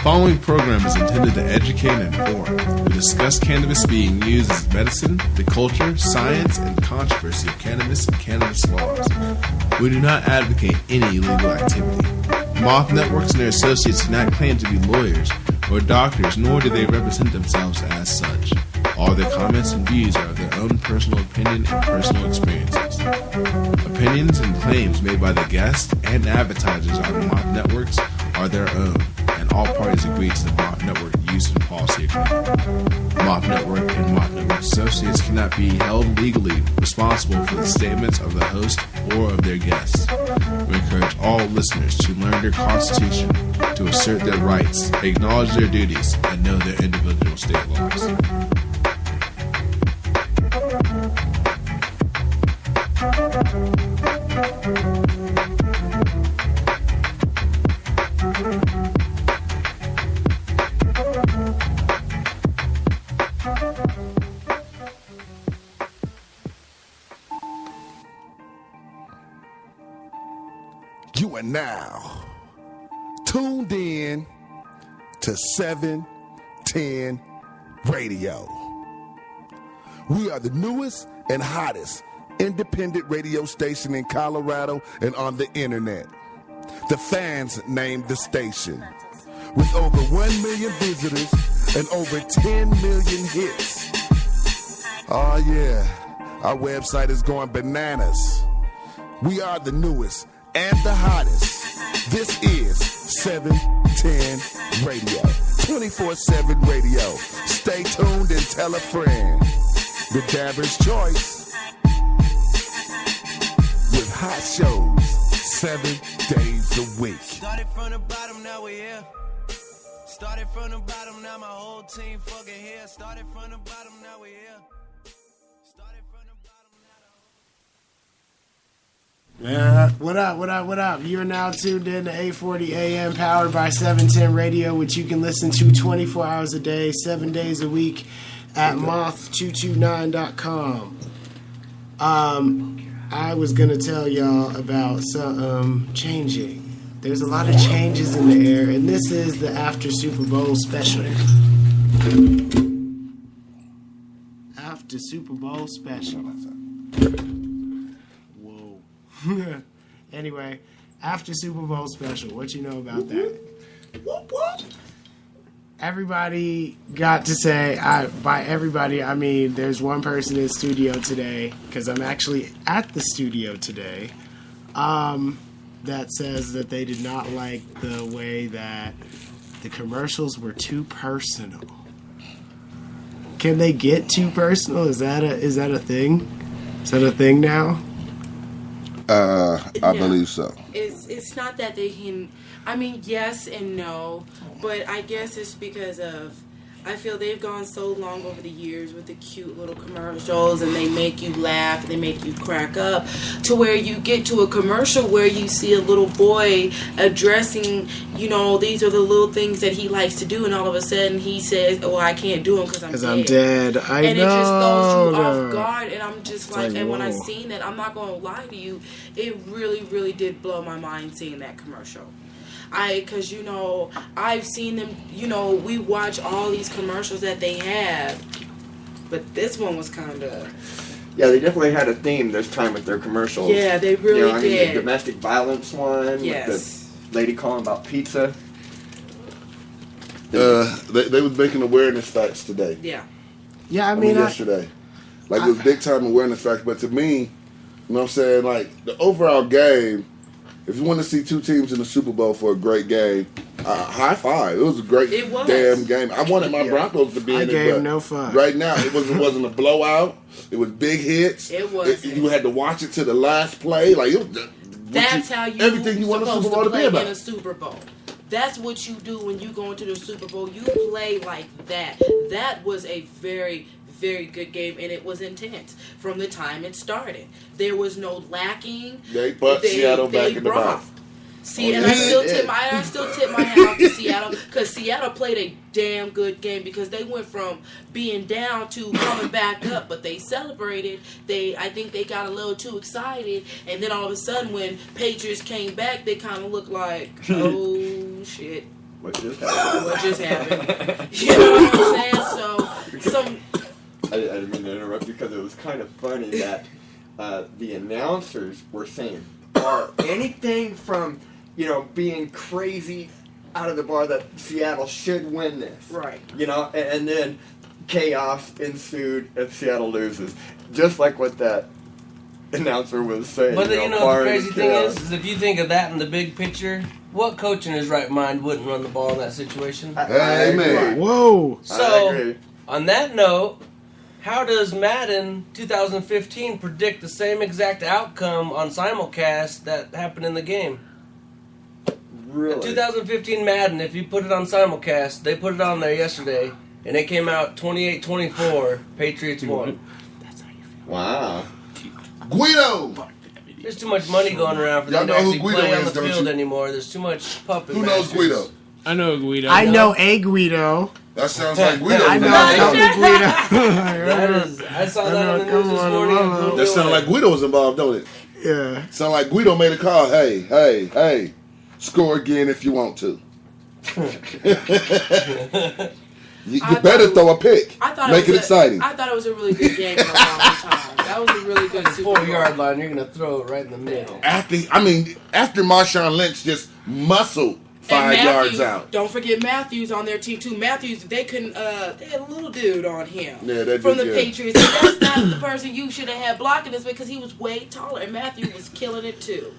following program is intended to educate and inform. We discuss cannabis being used as medicine, the culture, science, and controversy of cannabis and cannabis laws. We do not advocate any illegal activity. Moth Networks and their associates do not claim to be lawyers or doctors, nor do they represent themselves as such. All their comments and views are of their own personal opinion and personal experiences. Opinions and claims made by the guests and advertisers on Moth Networks are their own, and all parties agree to the Moth Network use and policy agreement. Moth Network and Moth Network associates cannot be held legally responsible for the statements of the host or of their guests. We encourage all listeners to learn their Constitution, to assert their rights, acknowledge their duties, and know their individual state laws. You are now tuned in to 710 Radio. We are the newest and hottest independent radio station in Colorado and on the internet. The fans named the station. With over 1 million visitors and over 10 million hits. Oh yeah, our website is going bananas. We are the newest and the hottest. This is 710 Radio. 24/7 radio. Stay tuned and tell a friend. The Dabber's Choice. With hot shows 7 days a week. Started from the bottom, now we're here. Started from the bottom, now my whole team fucking here. Started from the bottom, now we're here. Started from the bottom, now What up? You're now tuned in to 840 AM, powered by 710 Radio, which you can listen to 24 hours a day, 7 days a week at moth229.com. I was going to tell y'all about some changing. There's a lot of changes in the air, and this is the after Super Bowl special. After Super Bowl special. Whoa. Anyway, after Super Bowl special, what you know about that? Everybody got to say, by everybody, I mean there's one person in the studio today, because I'm actually at the studio today, that says that they did not like the way that the commercials were too personal. Can they get too personal? Is that a thing? Is that a thing now? I believe so. It's not that they can. I mean, yes and no, but I guess it's because of. I feel they've gone so long over the years with the cute little commercials, and they make you laugh, they make you crack up, to where you get to a commercial where you see a little boy addressing, these are the little things that he likes to do, and all of a sudden he says, "Oh, I can't do them because I'm dead." I and know. It just throws you off guard, and I'm just like, and whoa. when I seen that, I'm not gonna lie to you, it really, really did blow my mind seeing that commercial. Because, I've seen them, we watch all these commercials that they have, but this one was kind of... Yeah, they definitely had a theme this time with their commercials. Yeah, they really did. The domestic violence one, yes. With the lady calling about pizza. They was making awareness facts today. Yeah. Yeah, I mean yesterday. It was big time awareness facts, but to me, you know what I'm saying, the overall game, if you want to see two teams in the Super Bowl for a great game, high five. It was a great damn game. I wanted my Broncos to be in it, but no fun. Right now it wasn't a blowout. It was big hits. It was. You had to watch it to the last play. That's how you everything you want a Super Bowl to be about. In a Super Bowl. That's what you do when you go into the Super Bowl. You play like that. That was a very, very good game, and it was intense from the time it started. There was no lacking. They put Seattle back in the box. See, and I still tip my hat off to Seattle, because Seattle played a damn good game, because they went from being down to coming back up, but they celebrated. I think they got a little too excited, and then all of a sudden when Patriots came back, they kind of looked like, oh shit. What just happened? You know what I'm saying? So, I didn't mean to interrupt you because it was kind of funny that the announcers were saying, anything from, being crazy out of the bar that Seattle should win this. right. And then chaos ensued and Seattle loses. Just like what that announcer was saying. But the barring crazy thing chaos. is if you think of that in the big picture, what coach in his right mind wouldn't run the ball in that situation? Amen. Whoa. I So, agree. on that note, how does Madden 2015 predict the same exact outcome on simulcast that happened in the game? Really? 2015 Madden, if you put it on simulcast, they put it on there yesterday, and it came out 28-24, Patriots won. Wow. Guido. There's too much money going around for Y'all them to know who actually Guido play on is, the don't field you? anymore. There's too much puppet Who knows masters. Guido? I know Guido. I know a Guido. That sounds like Guido. I know man. a couple Guido. I saw that on the news this morning. and blew me That sounds away. like Guido was involved, don't it? Yeah. Sound like Guido made a call. Hey, score again if you want to. You better throw a pick. Make it exciting. I thought it was a really good game in a long time. That was a really good Super Bowl. 4-yard line, you're going to throw it right in the middle. After Marshawn Lynch just muscled 5 yards out. Don't forget Matthews on their team too. Matthews, they couldn't. They had a little dude on him. Yeah, that from dude, the yeah. Patriots. And that's not the person you should have had blocking this because he was way taller, and Matthews was killing it too.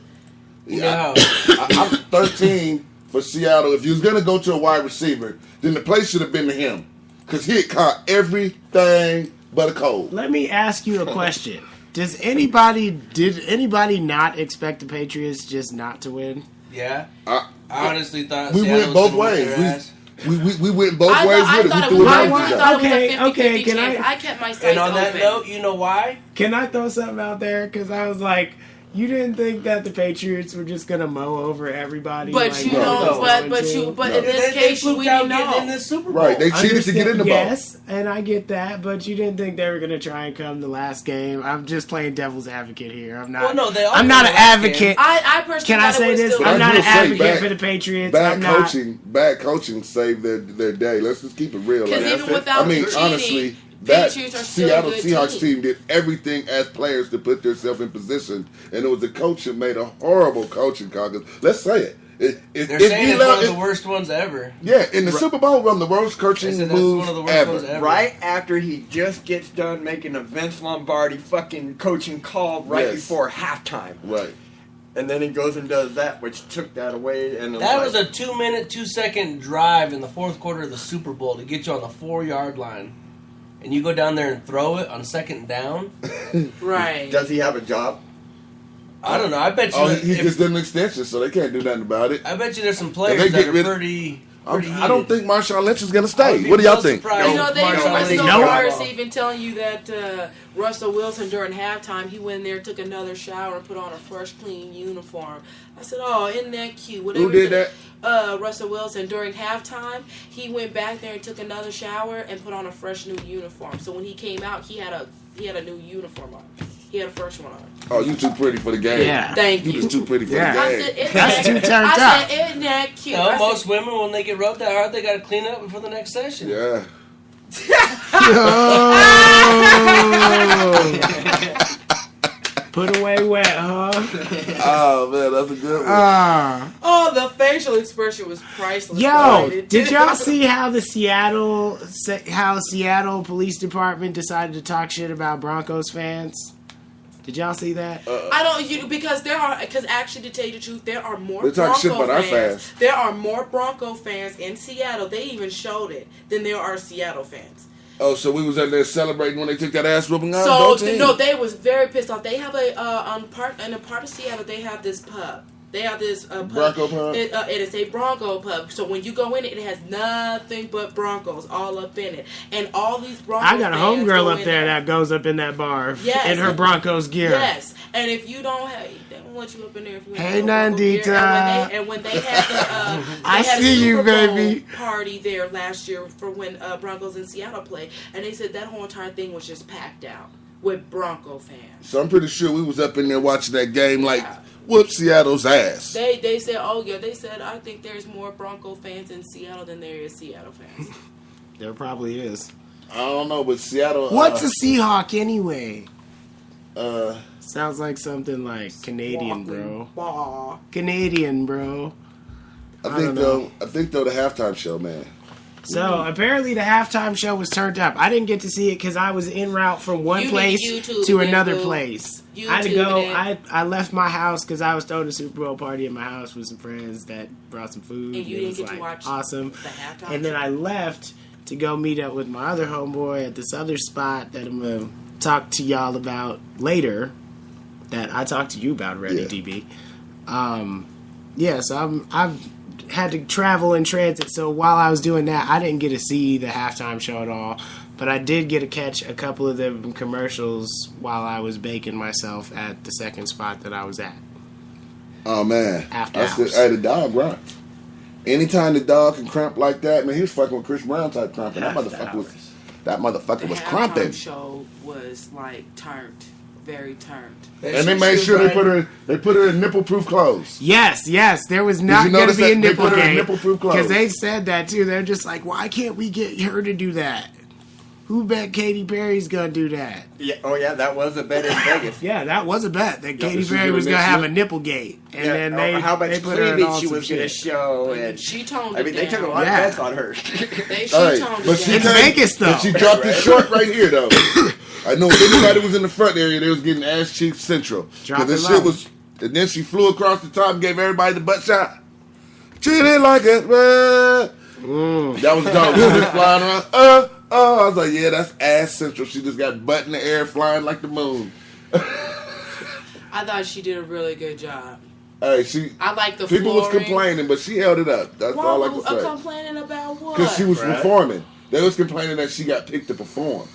Yeah, I'm 13 for Seattle. If you was going to go to a wide receiver, then the play should have been to him. Because he had caught everything but a cold. Let me ask you a question. Did anybody not expect the Patriots just not to win? Yeah. I honestly thought We Seattle went both was gonna whip their ways. ass. We went both ways with it. We thought threw it I out thought there. it was a 50-50 Okay, can chance. I- I kept my sights And on that open. note, you know why? Can I throw something out there? Because I was like, you didn't think that the Patriots were just gonna mow over everybody. But like you they were know, going but to? in No. this case, we fluked out didn't getting in know. the Super Bowl. Right, they cheated to get in the ball. Yes, and I get that, but you didn't think they were gonna try and come the last game. I'm just playing devil's advocate here. I'm not. Well, no, they all I'm not won an the last advocate. game. I personally Can I thought it say was this? still- I'm not an will say, advocate for the Patriots. I'm not. Bad coaching saved their day. Let's just keep it real. Because Like, even without I mean, cheating, honestly, that Patriots are still Seattle a good Seahawks team. team did everything as players to put themselves in position, and it was the coach that made a horrible coaching call. 'Cause let's say it. They're saying it's one of the worst ones ever. Yeah, in the Super Bowl, one of the worst They coaching said that's moves one of the worst ever. ones ever. Right after he just gets done making a Vince Lombardi fucking coaching call right Yes. before halftime. Right. And then he goes and does that, which took that away. And That was a 2-minute, 2-second drive in the fourth quarter of the Super Bowl to get you on the 4-yard line. And you go down there and throw it on second down? Right. Does he have a job? I don't know. I bet you. Oh, he if- just did an extension, so they can't do nothing about it. I bet you there's some If players they that get are rid- pretty I don't think Marshawn Lynch is going to I would stay. be What do y'all real think? surprised You know, if they Marshawn went Lynch so got far the as ball. even telling you that Russell Wilson during halftime, he went in there, took another shower, and put on a fresh, clean uniform. I said, "Oh, isn't that cute?" Whatever Who did that? Russell Wilson during halftime, he went back there and took another shower and put on a fresh new uniform. So when he came out, he had a new uniform on. He had a fresh one on. Oh, you too pretty for the game. Yeah. Thank You you. just too pretty for Yeah. the I game. said, isn't That's that- too turned I up. said, isn't that cute? No, I most said, women, when they get rubbed that hard, they got to clean up before the next session. Yeah. Put away wet, huh? Oh, man, that's a good one. oh, the facial expression was priceless. Yo, Right? did y'all see how the Seattle Police Department decided to talk shit about Broncos fans? Did y'all see that? I don't, because actually, to tell you the truth, there are more They talk shit Bronco about our fans. fans. There are more Bronco fans in Seattle. They even showed it than there are Seattle fans. Oh, so we was out there celebrating when they took that ass whooping out? So no, they was very pissed off. They have in a part of Seattle. They have this pub. They have this pub. Bronco pub? It is a Bronco pub. So when you go in it, it has nothing but Broncos all up in it, and all these Broncos. I got a fans go homegirl up in there that goes up in that bar Yes. in her Broncos gear. Yes, and if you don't have, they don't let you up in there. If you Hey, ain't got no Bronco gear. Nandita. And when they had the, they I had a see you, Super Bowl baby. party there last year for when Broncos in Seattle played, and they said that whole entire thing was just packed out with Bronco fans. So I'm pretty sure we was up in there watching that game like whoop Seattle's ass. They said, oh yeah, they said I think there's more Bronco fans in Seattle than there is Seattle fans. There probably is. I don't know, but Seattle. What's a Seahawk anyway? Sounds like something like Canadian, bro. Ball. Canadian, bro. I think though the halftime show, man. So apparently the halftime show was turned up. I didn't get to see it because I was en route from one place to another place. I had to go. I left my house because I was throwing a Super Bowl party at my house with some friends that brought some food. And you didn't get to watch awesome. The halftime and then I left to go meet up with my other homeboy at this other spot that I'm gonna talk to y'all about later. That I talked to you about already, DB. So I've had to travel in transit, so while I was doing that, I didn't get to see the halftime show at all, but I did get to catch a couple of the commercials while I was baking myself at the second spot that I was at. Oh, man. After I hours. said, hey, the dog right. Anytime the dog can cramp like that, man, he was fucking with Chris Brown type cramping. That motherfucker was cramping. The show was like turned, very turned. And they made sure they put her in nipple-proof clothes. Yes, there was not going to be a nipple they put her in game nipple-proof clothes? because they said that too. They're just like, why can't we get her to do that? Who bet Katy Perry's going to do that? Yeah. Oh yeah, that was a bet in Vegas. Yeah, that was a bet that Katy she Perry doing was going to this have shit? a nipple gate, and Yeah, then or how much they put her in cleavage all she some was going to shit. show, and She toned I mean, it they down. took a lot Yeah. of bets on her. She Hey, toned but it she down. It's came- Vegas, though. And she dropped it short right here, though. I know if anybody was in the front area, they was getting ass cheeks central. Drop Because it this shit low. was, and then she flew across the top and gave everybody the butt shot. Treat it like it. That was dope. She was flying around. I was like, yeah, that's ass central. She just got butt in the air flying like the moon. I thought she did a really good job. Hey, I like the people was flooring. complaining, but she held it up. That's all I can say. Complaining about what? Because she was performing. They was complaining that she got picked to perform.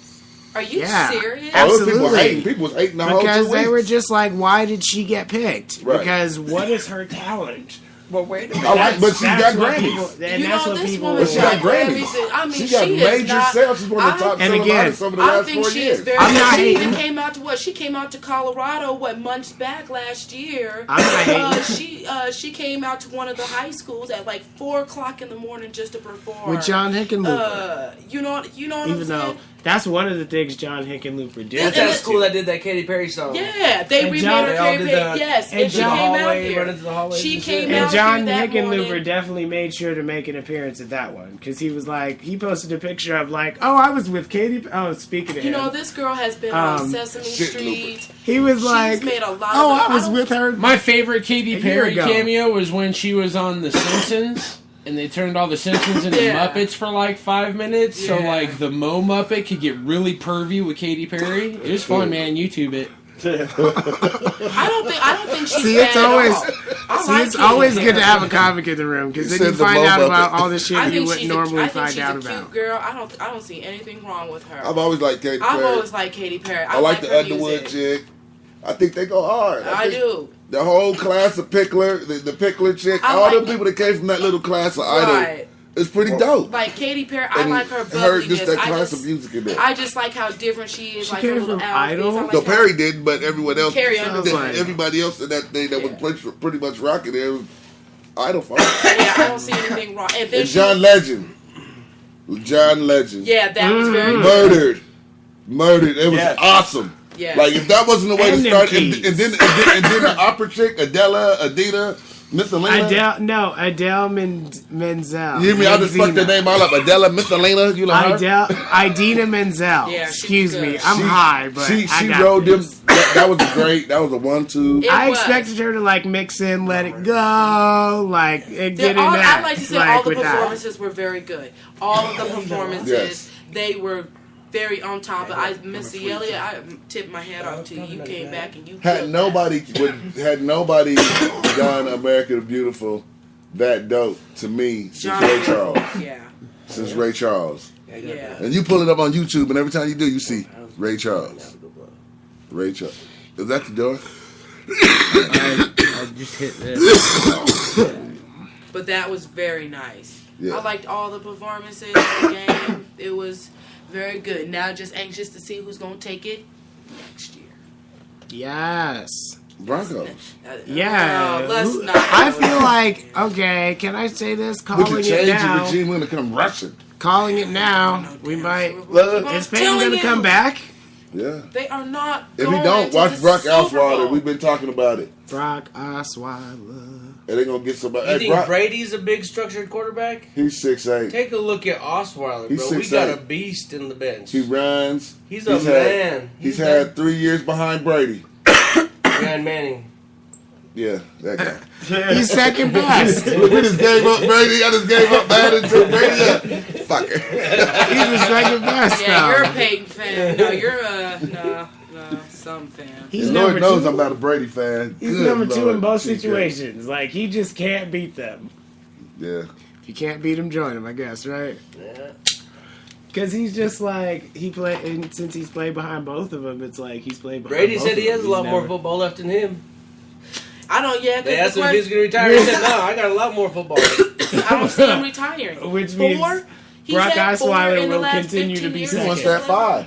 Are you Yeah. serious? Oh, those people Absolutely. hating. People was hating the whole 2 Because weeks. they were just like, why did she get picked? Right. Because what is her talent? Well, wait a minute. I like, but she got That's what Grammys. people, and You that's know, what this people. woman But she got Grammys. I mean, She got she is major not- sales. She's one of the top And selling again, artists over the I last think 4 she years. is very. I'm not she even hating. came out to what? She came out to Colorado months back last year. I'm not hating. She came out to one of the high schools at like 4:00 in the morning just to perform With John Hickenlooper. You know what Even I'm though saying? that's one of the things John Hickenlooper did. That's that school that did that Katy Perry song. Yeah, they And remade John- her They all Katy did Perry. the- Yes, and and she John came out hallway, here. run into the hallways She and came shit. And out John here that Hickenlooper morning. definitely made sure to make an appearance at that one because he was like, he posted a picture of like, oh, I was with Katy. Oh, speaking of You him, know, this girl has been on Sesame Shit, Street. he was She's like, made a lot oh, of. I was with her. My favorite Katy A year Perry ago. cameo was when she was on The Simpsons, and they turned all the Simpsons into Yeah. Muppets for like 5 minutes. So Yeah. like the Mo Muppet could get really pervy with Katy Perry. It was fun, man. YouTube it. I don't think she's See, bad it's at always, all. I see, like it's Katy always Perry. good to have a comic in the room because You then you said the find Mo out Muppet. about all the shit I you think wouldn't she's normally I think find she's out a cute about. girl. I don't see anything wrong with her. I've always liked Katy Perry. I've always liked Katy Perry. I like the her Underwood music. chick. I think they go hard. I think do. The whole class of Pickler, the Pickler chick, I all like them it. people that came from that little class of Idol, Right. it's pretty dope. Like Katy Perry, I And like her heard just bubbliness. that I class just, of music in there. I just like how different she is. She like her came little from outfits. Idol? I like No, how- Perry didn't, but everyone else, Carrie Underwood. everybody else in that thing that Yeah. was pretty much rocking there was Idol folk. Yeah, I don't see anything wrong. And then And John Legend. John Legend. yeah, that was very Murdered. It was Yes. awesome. Yeah. Like if that wasn't the way And to them start, and keys. then the opera chick, Adita, Miss Elena. Adele Menzel. You hear me? I just fucked the name all up. Adela, Miss Elena. You like her? Idina Menzel. Yeah, she's Excuse good. me, I'm high, but She I got rode them. this. That was great. That was a 1-2. It I was. expected her to like mix in, let it go, like and get in all, that. I'd like to say like, all the with that. performances were very good. All of the performances, Yes. they were very on top. But Missy Elliott, I tipped my hat off to you. You came back and you Had killed nobody done America the Beautiful that dope to me since John Ray Charles. that. Yeah, Since Ray Charles. yeah. And you pull it up on YouTube, and every time you do, you see Ray Charles. Ray Charles. Is that the door? I just hit this. But that was very nice. Yeah. I liked all the performances. The game, it was very good. Now just anxious to see who's gonna take it next year. Yes. Broncos. Yeah. No, let's not. I feel like, okay, can I say this? With Calling the it change of now. regime, when it come rushing. Calling it now. We might. Look, Is Peyton telling going to you. come back? yeah. They are not. If he going don't, to watch the Brock Super Osweiler. Bowl. We've been talking about it. Brock Osweiler. And they're going to get somebody. You Hey, think Brock, Brady's a big structured quarterback? he's 6'8". Take a look at Osweiler, He's bro. We 6'8". got a beast in the bench. He runs. He's a had- man. He's had 3 years behind Brady. Ryan Manning. Yeah, that guy. He's second best. We just gave up Brady. I just gave up Madden to Brady. Fucker. He's the second best Yeah, now. you're a Peyton fan. No, you're a no, some fan. He's Lord number knows two. I'm not a Brady fan. He's Good number 2 Lord, in both TK. situations. Like, he just can't beat them. Yeah. If you can't beat him, join him, I guess, right? Yeah. Because he's just like, and since he's played behind both of them, it's like he's played behind Brady both said of he them. has a He's lot more never- football left in him. I don't. Yeah, They asked because him if he was going to retire. He said, "No, I got a lot more football." I don't see him retiring. Which means 4. He's Brock had 4 Osweiler in the will last continue to 15 be years. He second. wants that 5.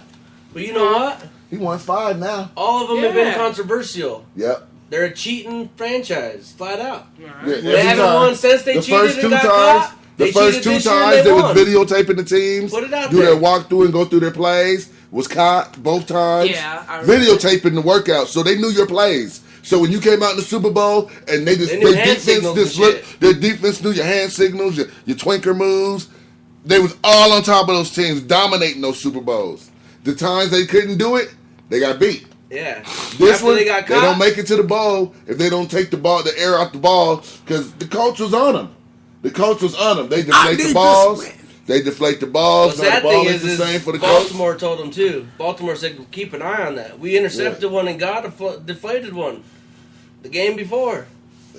But you know what? He wants 5 now. All of them have been Yeah. controversial. Yep. They're a cheating franchise, flat out. Yeah, They haven't won since they the cheated first and 2 got times. caught. The They first cheated 2 this year and times they they was won. videotaping the teams. Put it out do there. their walkthrough and go through their plays. Was caught both times. Yeah, I remember. Videotaping the workouts, so they knew your plays. So when you came out in the Super Bowl and they just They knew their hand defense signals just and looked, shit. their defense knew your hand signals, your twinker moves. They was all on top of those teams, dominating those Super Bowls. The times they couldn't do it, they got beat. Yeah. This After one, they got they caught, don't make it to the bowl if they don't take the air out the ball, because the coach was on them. The coach was on them. They deflate the balls. They deflate the balls. the Now the sad ball thing ain't is the same for the coach. Baltimore told them too. Baltimore said, keep an eye on that. We intercepted one and got a deflated one the game before.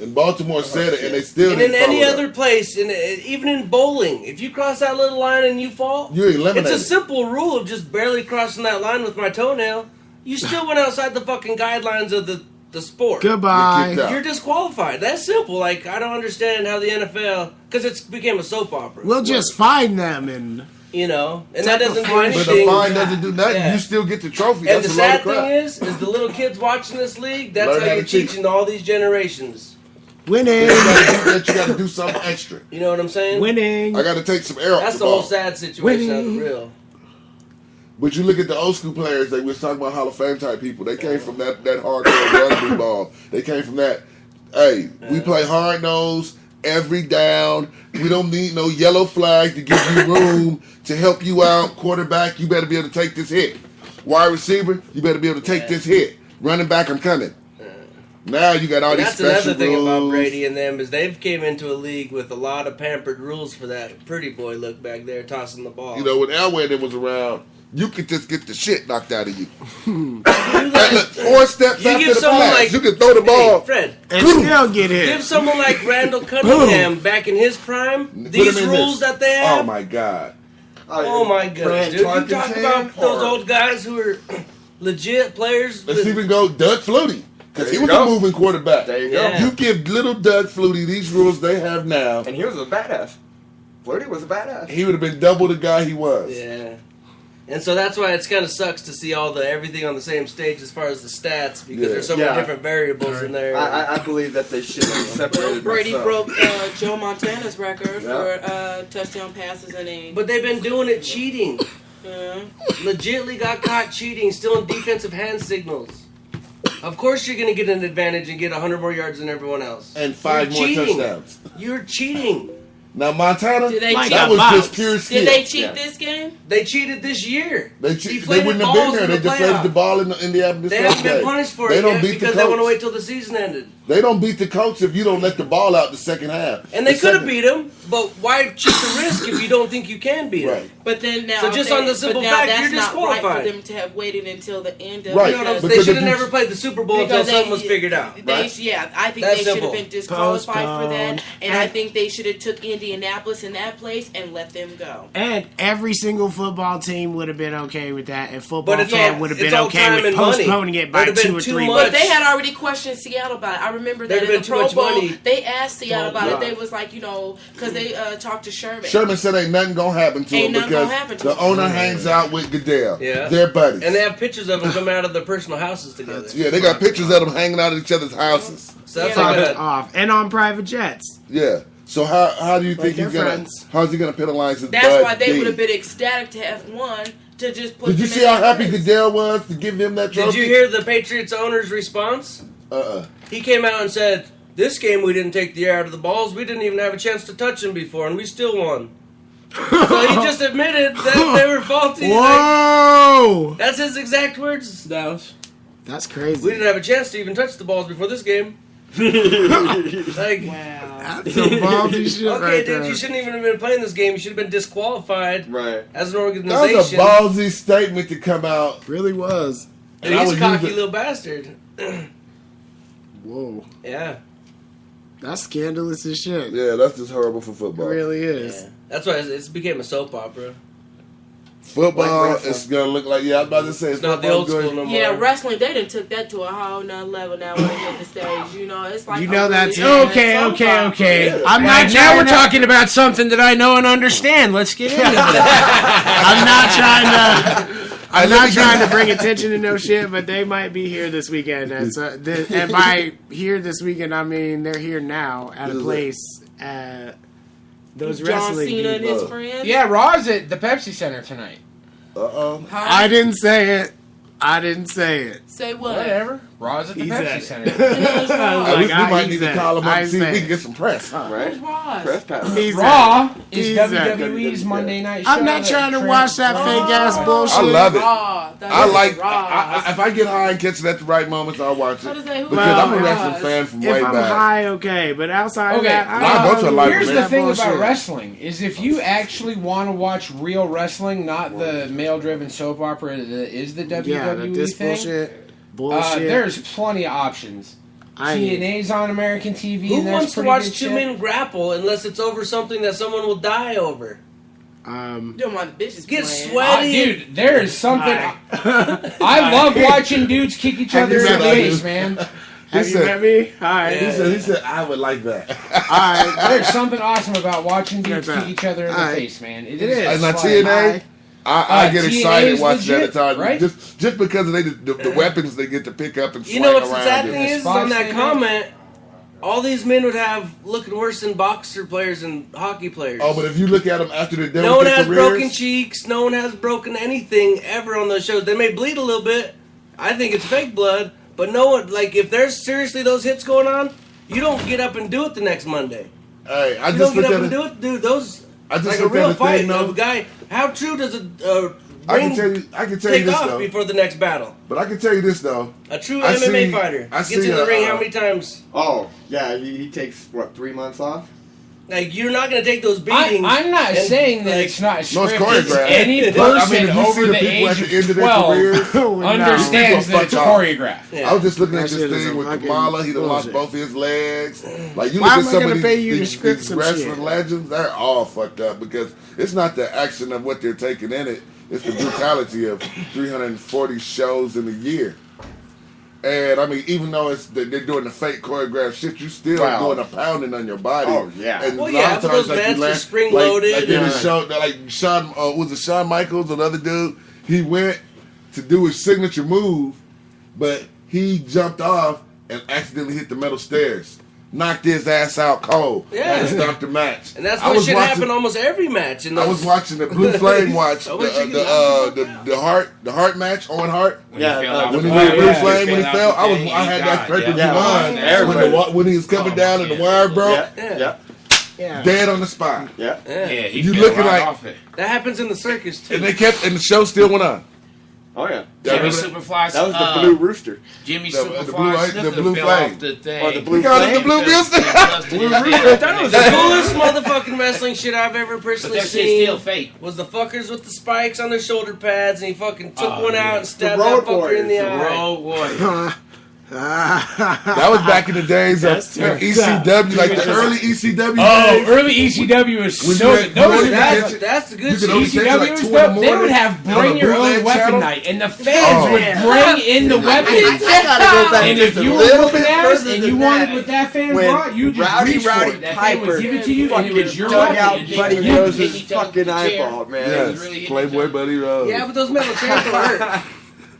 And Baltimore said it, and they still And in didn't any follow other that. place, even in bowling, if you cross that little line and you fall, You eliminate it's a it. simple rule of just barely crossing that line with my toenail. You still went outside the fucking guidelines of the sport. Goodbye. You're kicked out. You're disqualified. That's simple. Like, I don't understand how the NFL, because it's became a soap opera. We'll just find them and You know, and that Type of doesn't do fine. But the anything. fine doesn't do nothing. Yeah. You still get the trophy. And the That's a load sad of crap. thing is the little kids watching this league, that's Learn how how you're to cheat. teaching all these generations. winning, You got to do something extra. You know what I'm saying? winning. I got to take some air off That's the the whole ball. sad situation out of Winning. the real. But you look at the old school players, they was talking about Hall of Fame type people. They came from that hardcore rugby ball. They came from that. Hey, we play hard nose every down. We don't need no yellow flag to give you room to help you out. Quarterback, you better be able to take this hit. Wide receiver, you better be able to take this hit. Running back, I'm coming. Now you got all And these that's special another thing rules. about Brady and them is they've came into a league with a lot of pampered rules for that pretty boy look back there tossing the ball. You know, when Elway and them was around, you could just get the shit knocked out of you. You Hey, let- look, 4 steps You after give the someone pass, like you can throw the ball. Hey, Fred, and still get give hit. someone like Randall Cunningham back in his prime Put these him in rules this. that they Oh have. my God. Oh my goodness, Fred dude! You talk Tarkenton about those or- old guys who are legit players. Let's with- even go Doug Flutie. Because There he you was go. a moving quarterback. There you go. Yeah. You give little Doug Flutie these rules they have now, And he was a badass. Flirty was a badass. he would have been double the guy he was. Yeah. And so that's why it's kind of sucks to see all the everything on the same stage as far as the stats because Yeah. there's so many Yeah. different variables in there. I believe that they should have separated Brady themselves. broke Joe Montana's record Yeah. for touchdown passes in a. But they've been doing it cheating. Legitly got caught cheating, still in defensive hand signals. Of course you're going to get an advantage and get 100 more yards than everyone else. And 5 You're more cheating. touchdowns. You're cheating. Now Montana, Did they Like cheat? that a was box. just pure skill. Did they cheat Yeah. this game? They cheated this year. They Deflated wouldn't have balls been there. in They the deflated playoff. the ball in the Indianapolis They haven't been game. punished for They it don't yet beat the because they want to coach. wait till the season ended. They don't beat the coach if you don't let the ball out the second half. And they The could have second- beat him, but why take the risk if you don't think you can beat him? Right. But then now, So just on the simple but now fact, that's you're not right disqualified. for them to have waited until the end of. Right. You know what I'm because- saying? Because They should have if you- never played the Super Bowl until because they- something was figured out. They, Right. Yeah, I think That's they should simple. have been disqualified for that, Postponed. and I think they should have took Indianapolis in that place and let them go. And every single football team would have been okay with that, and football But it's fan all- would have it's been all okay time with and money. postponing it by Would have been 2 or too 3 much. But months. they had already questioned Seattle about it. I remember There'd that in been the too Pro much Bowl, money. they asked Seattle about Yeah. it. They was like, because they talked to Sherman. Sherman said ain't nothing gonna happen to him Ain't nothing because gonna happen to the him. owner hangs out with Goodell. Yeah. They're buddies. And they have pictures of them coming out of their personal houses together. yeah, they got pictures of them hanging out at each other's houses. So that's Yeah. like Topped a, off. And on private jets. Yeah. So how do you think they're he's gonna? friends. How's he gonna penalize his That's bud why they D? would have been ecstatic to have won to just put Did you them see in how that happy list. Goodell was to give him that trophy? Did you hear the Patriots owner's response? He came out and said, "This game we didn't take the air out of the balls. We didn't even have a chance to touch them before, and we still won." So he just admitted that they were faulty. Like, Whoa! that's his exact words. That's We crazy. didn't have a chance to even touch the balls before this game. Like, Wow. That's some ballsy shit okay, right dude, there. you shouldn't even have been playing this game. You should have been disqualified Right. as an That was organization. a ballsy statement to come out. Really was. And I he's a would cocky use it- little bastard. Whoa. Yeah. That's scandalous as shit. Yeah, that's just horrible for It football. really is. Yeah. That's why it's became a soap opera. Football Like wrestling. is gonna look like I was about to say It's not the old football school no more. Yeah, wrestling, they done took that to a whole nother level now when they hit the stage. It's like You know that's really Okay, soap okay, opera. okay. I'm Right, not now trying we're to- talking about something that I know and understand. Let's get into this. I'm not trying to. I'm let not me trying get- to bring attention to no shit, but they might be here this weekend. And, and by here this weekend, I mean they're here now at a place. Those John wrestling Cena and people. his friends. Yeah, Raw's at the Pepsi Center tonight. I didn't say it. I didn't say it. Say what? Whatever. Raw's at the He's Pepsi at it. Center. What's wrong? we Like, might he's need to at call it. him up I and see if said we it. can get some press, huh? Right. Who's Ross? Press pass. He's Raw at it. is He's at it. WWE's Monday night show. I'm not trying to watch that fake ass bullshit. I love it. Raw. That I is like. Raw. If I get high and catch it at the right moments, I'll watch What it is that? Who because is I'm a Ross? wrestling fan from If way I'm back. high, okay, but outside of Okay, that, I'll go to a live Here's event. the thing Bullshit. about wrestling is if you actually want to watch real wrestling, not the male-driven soap opera that is the WWE Yeah, this thing, bullshit. there's plenty of options. I TNA's on American TV. Who and there's wants to pretty watch good two shit. men grapple unless it's over something that someone will die over? You don't want the bitches Get playing. sweaty. Dude, there is something. I love watching dudes kick each Have other you in the met face, dude? man. Have He you said- met me? Hi. He said, I would like that. Alright. There's something awesome about watching dudes Check that. kick each other in the Alright. face, man. It is. And now like- TNA, I get TNA excited is watching that legit, at times, right? just because of the weapons they get to pick up and You swing know what's the around. sad and- thing is spots on that they comment, all these men would have looking worse than boxer players and hockey players. Oh, but if you look at them after they're done no one with has their careers, broken cheeks. No one has broken anything ever on those shows. They may bleed a little bit. I think it's fake blood, but no one, like, if there's seriously those hits going on, you don't get up and do it the next Monday. hey, I You just don't get looked up at and it. do it, dude. Those I just like a looked real at the fight thing, though. of a guy. How true does a I ring can tell you take this off though. before the next battle? But I can tell you this though. A true I MMA see- fighter I gets see, in the ring uh, how many times? Oh, yeah, he takes, what, 3 months off? Like, you're not going to take those beatings. I'm not and, saying that like, it's not No, it's scripted. choreographed. Any But, I person mean, if you see over the the people at age the end of of their 12 careers, understands people that it's fuck off. choreographed. Yeah. I was just looking That at shit this is thing a with fucking Kamala. He done lost bullshit. both his legs. Like you Why look am at I some gonna of pay these, you to these, script these some wrestling shit? legends, they're all fucked up because it's not the action of what they're taking in it. It's the brutality of 340 shows in a year. And I mean, even though they're doing the fake choreographed shit, you still Wow. doing a pounding on your body. Oh, yeah. And Well, a yeah, lot of but times, those like, you mats are land- spring-loaded Like, in the and- show, like Shawn, was it Shawn Michaels, another dude? He went to do his signature move, but he jumped off and accidentally hit the metal stairs. Knocked his ass out cold. Yeah. And stopped the match. And that's I what was should watching- happen almost every match. In I those, was watching the Blue Flame watch I wish you could laugh about the Heart match, Owen Hart. Yeah, When he Oh, went Blue yeah. Flame, when he fell, I had that pay-per-view Yeah. on Yeah. when he was coming down and the wire broke, Yeah, yeah, Yeah. dead on the spot. yeah. Yeah. he You fell looking right like- off it. That happens in the circus too. And the show still went on. Oh, yeah. Jimmy That- Superfly. That was the Blue Rooster. Jimmy the Superfly blue light- Snooker the blue fell flame. off the thing. Or the Blue We called it the Flame? Blue Rooster. Blue The coolest motherfucking wrestling shit I've ever But personally that shit's seen still fake. was the fuckers with the spikes on their shoulder pads, and he fucking took Oh, one yeah. out and stabbed The that Road fucker in the Warriors, eye. Bro, boy. That was back in the days of ECW, like the early ECW. Oh, early ECW was so good. That's the good shit. ECW was dope. They would have bring your own weapon night, and the fans would bring in the weapons. And if you were whooping ass and you wanted what that fan brought, you just reach for it. That fan would give it to you, and it was your dug out weapon. Buddy Rose's fucking eyeball, man. Yes, Playboy Buddy Rose. Yeah, but those metal chairs don't hurt.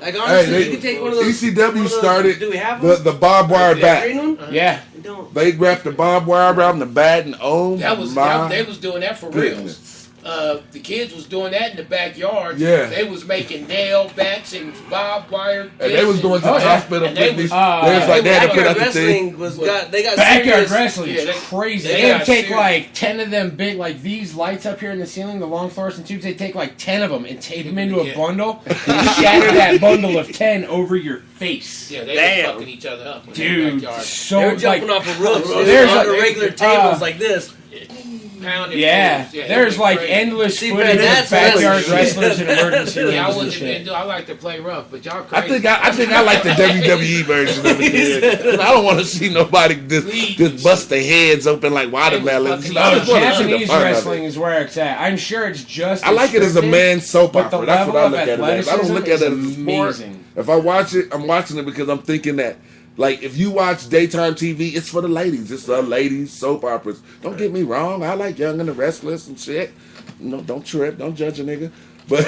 Like, honestly, you can take one of those. ECW started Do we have them? the barbed wire bat. Yeah. They wrapped the barbed wire around the bat, and They was doing that for real. goodness. The kids was doing that in the backyard. Yeah. They was making nail bats and barbed wire. And they was going to the hospital. And they was, they was like, they had to put out the thing. They got Backyard serious. wrestling is Yeah, crazy. they They would got take serious. like 10 of them big, like these lights up here in the ceiling, the long fluorescent tubes. They take like 10 of them and tape them into a bundle and shatter that bundle of 10 over your face. Yeah, they were fucking each other up in Dude, the backyard. so They were jumping like, off of roofs. there's Under like- regular tables like this. Pounded yeah, fools. there's it was like crazy. endless See, footage man, of that's backyard wrestling. wrestlers in emergency rooms Yeah, I and wouldn't shit. have been. I like to play rough, but y'all I crazy. think I like the WWE version of it. I don't want to see nobody just bust their heads open like watermelons. fucking- I Oh, just wanna see the Japanese fun of it. wrestling is where it's at. I'm sure it's just. I like it as a scripted, man's soap but the opera. That's what I level look of at it as. I don't look at it as a athleticism sport. is amazing. If I watch it, I'm watching it because I'm thinking that, like, if you watch daytime TV, it's for the ladies. It's the ladies soap operas. Don't get me wrong. I like Young and the Restless and shit. No, don't trip. Don't judge a nigga. But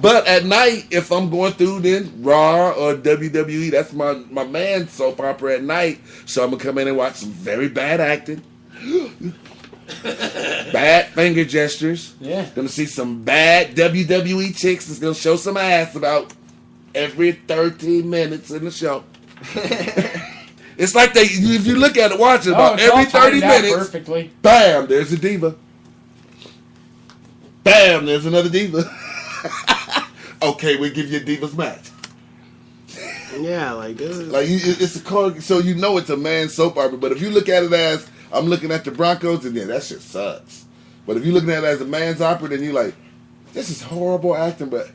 but at night, if I'm going through then Raw or WWE, that's my man's soap opera at night. So I'm gonna come in and watch some very bad acting. Bad finger gestures. Yeah. Gonna see some bad WWE chicks that's gonna show some ass about every 13 minutes in the show. It's like if you look at it, watch it, about it's all every 30 timed out minutes, perfectly. bam, there's a diva. Bam, there's another diva. Okay, we give you a diva's match. Yeah, like this is Like it's a card, so you know it's a man's soap opera. But if you look at it as I'm looking at the Broncos, and then that shit sucks. But if you're looking at it as a man's opera, then you're like, this is horrible acting, but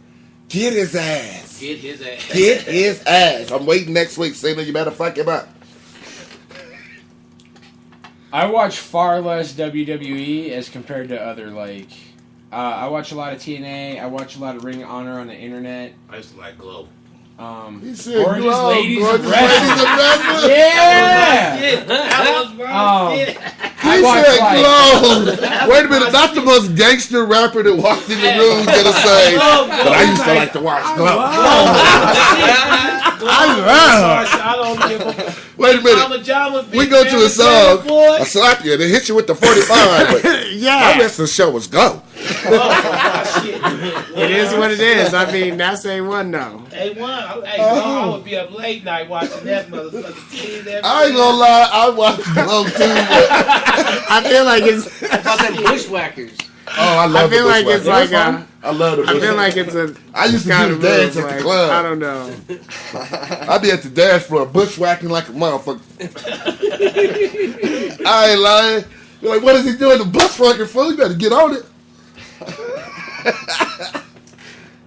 get his ass. Get his ass. Get his ass. I'm waiting next week. Say that you better fuck him up. I watch far less WWE as compared to other like. I watch a lot of TNA. I watch a lot of Ring of Honor on the internet. I used to like Glow. He said, Gorgeous "Glow, ladies of gorgeous wrestling." ladies of wrestling." Yeah. That was I He watch said, like. "Glow." Wait a minute, not the most gangster rapper that walked in the room gonna say, but I used to like to watch Glow. I don't give a Wait a minute. We go to a song. I slap you and then hit you with the 45. But my yeah. wrestling show was Go. It is what it is. I mean, that's A1 though. I would be up late night watching that motherfucker. I ain't gonna lie, I watched Glow too. But, I feel like it's. About them bushwhackers. I love I feel the like it's Bushwhackers. like a. I love the I feel Bushwhackers. like it's a. I used to kind do of the dance move, at the like, club. I don't know. I be at the dance floor bushwhacking like a motherfucker. I ain't lying. You're like, what is he doing? The bushwhacking fool? You better get on it.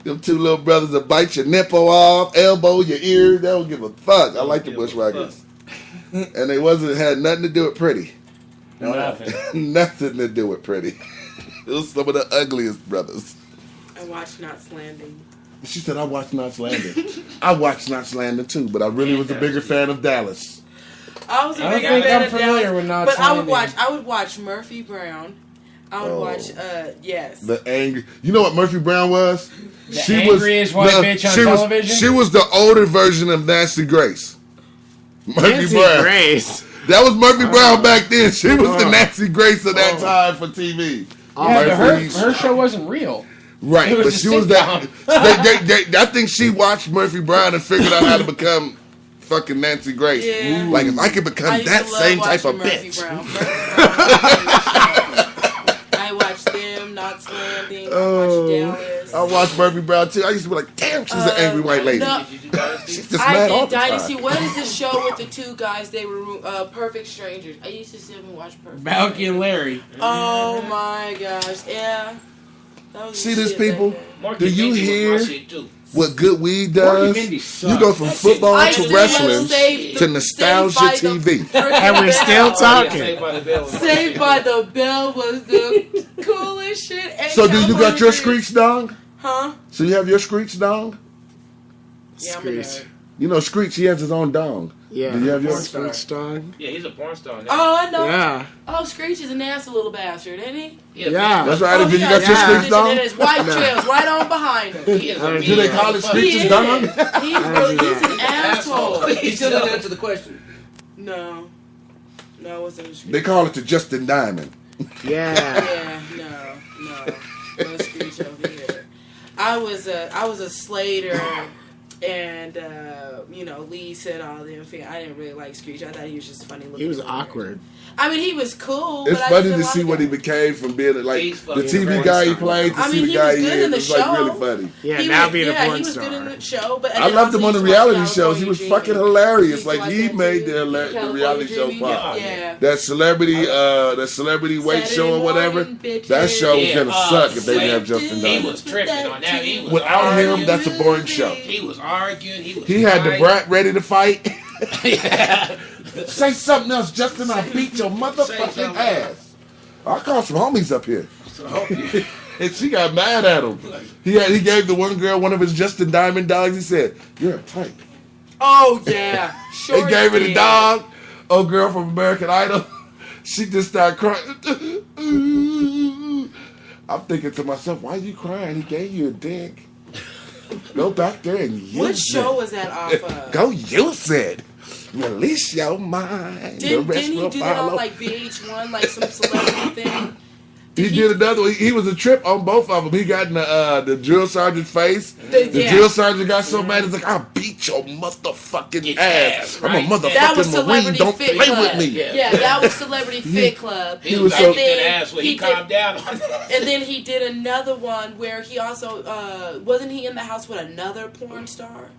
Them two little brothers that bite your nipple off, elbow your ear. They don't give a fuck. I like the bushwhackers. And they had nothing to do with pretty. Nothing. Nothing to do with pretty. It was some of the ugliest brothers. I watched Knots Landing. She said, I watched Knots Landing. I watched Knots Landing too, but I really was a bigger fan of Dallas. I was a I don't big think fan I'm of familiar Dallas, with Knots but I would Landing. watch. I would watch Murphy Brown. I would watch. Yes. The angry. You know what Murphy Brown was? The angriest white bitch on television? She was the older version of Nancy Grace. Murphy Nancy Brown. Grace. That was Murphy Brown back then. She was the Nancy Grace of that time for TV. Yeah, but Murphy's- her show wasn't real. Right, it was but a she was that. I think she watched Murphy Brown and figured out how to become fucking Nancy Grace. Yeah. Like if I could become I used that to love same type of watching Murphy bitch. Brown. Murphy Brown. I watched them. Knots Landing. I watched Dallas. I watched Murphy Brown too. I used to be like, damn, she's an angry white lady. No, She's just I mad all did the Dynasty. time. What is the show with the two guys? They were Perfect Strangers. I used to sit and watch Perfect. Balky and Larry. Oh my gosh, yeah. See these people? Marky Do you Mindy was my hear shit, too. what good weed does? You go from football to wrestling to nostalgia TV. And we're still talking. Saved by the Bell was the coolest shit. And So do you got California your Dreams. Screech dong? Huh? So you have your Screech dong? Yeah, I'm a nerd. You know Screech, he has his own dong. Yeah. Do you have your Porn star. Screech dong? Yeah, he's a porn star now. Oh, I know. Yeah. Oh, Screech is a nasty little bastard, isn't he? Yeah. That's right. Oh, If you got your Screech dong? And his wife trails right on behind him. He is Do a Do they mean call it motherfucker. Screech's dong? He's an asshole. He still didn't answer the question. No, it wasn't a Screech. They call it the Justin Diamond. Yeah. Yeah, no Screech over here. I was a Slater and Lisa and all them. I didn't really like Screech. I thought he was just funny looking. He was awkward. I mean, he was cool. It's but funny I to just see didn't what he like him. became from being like He's the fucking TV a guy he porn star. played to I see mean, the he guy was he good in is. the It's like show. really funny. Yeah, He now was, being a porn he was star. good in the show, but I loved him on the reality shows. He was fucking hilarious. Like Like he made the reality show pop. Yeah. That celebrity weight show or whatever. That show was gonna suck if they didn't have Justin He Diamond. was tripping on that. He was Without him, arguing. that's a boring show. He was arguing. He had the fighting. brat ready to fight. Yeah. Say something else, Justin. I'll beat your motherfucking ass. I called some homies up here. And she got mad at him. He gave the one girl one of his Justin Diamond dogs. He said, "You're a type." Oh yeah, sure. They gave her the did. dog. Old girl from American Idol. She just started crying. I'm thinking to myself, why are you crying? He gave you a dick. Go back there and use What it. show was that off of? Go use it. Release your mind. Didn't the rest he will do that follow. on like VH1, like some celebrity thing? He did another one. He was a trip on both of them. He got in the drill sergeant's face. The yeah. drill sergeant got so mad, he's like, "I'll beat your motherfucking ass. right? I'm a That was motherfucking Celebrity Marine. Don't Fit play Club. with me." Yeah, that was Celebrity Fit Club. He was was so- so ass when he calmed down on that. And then he did another one where he also wasn't he in the house with another porn star?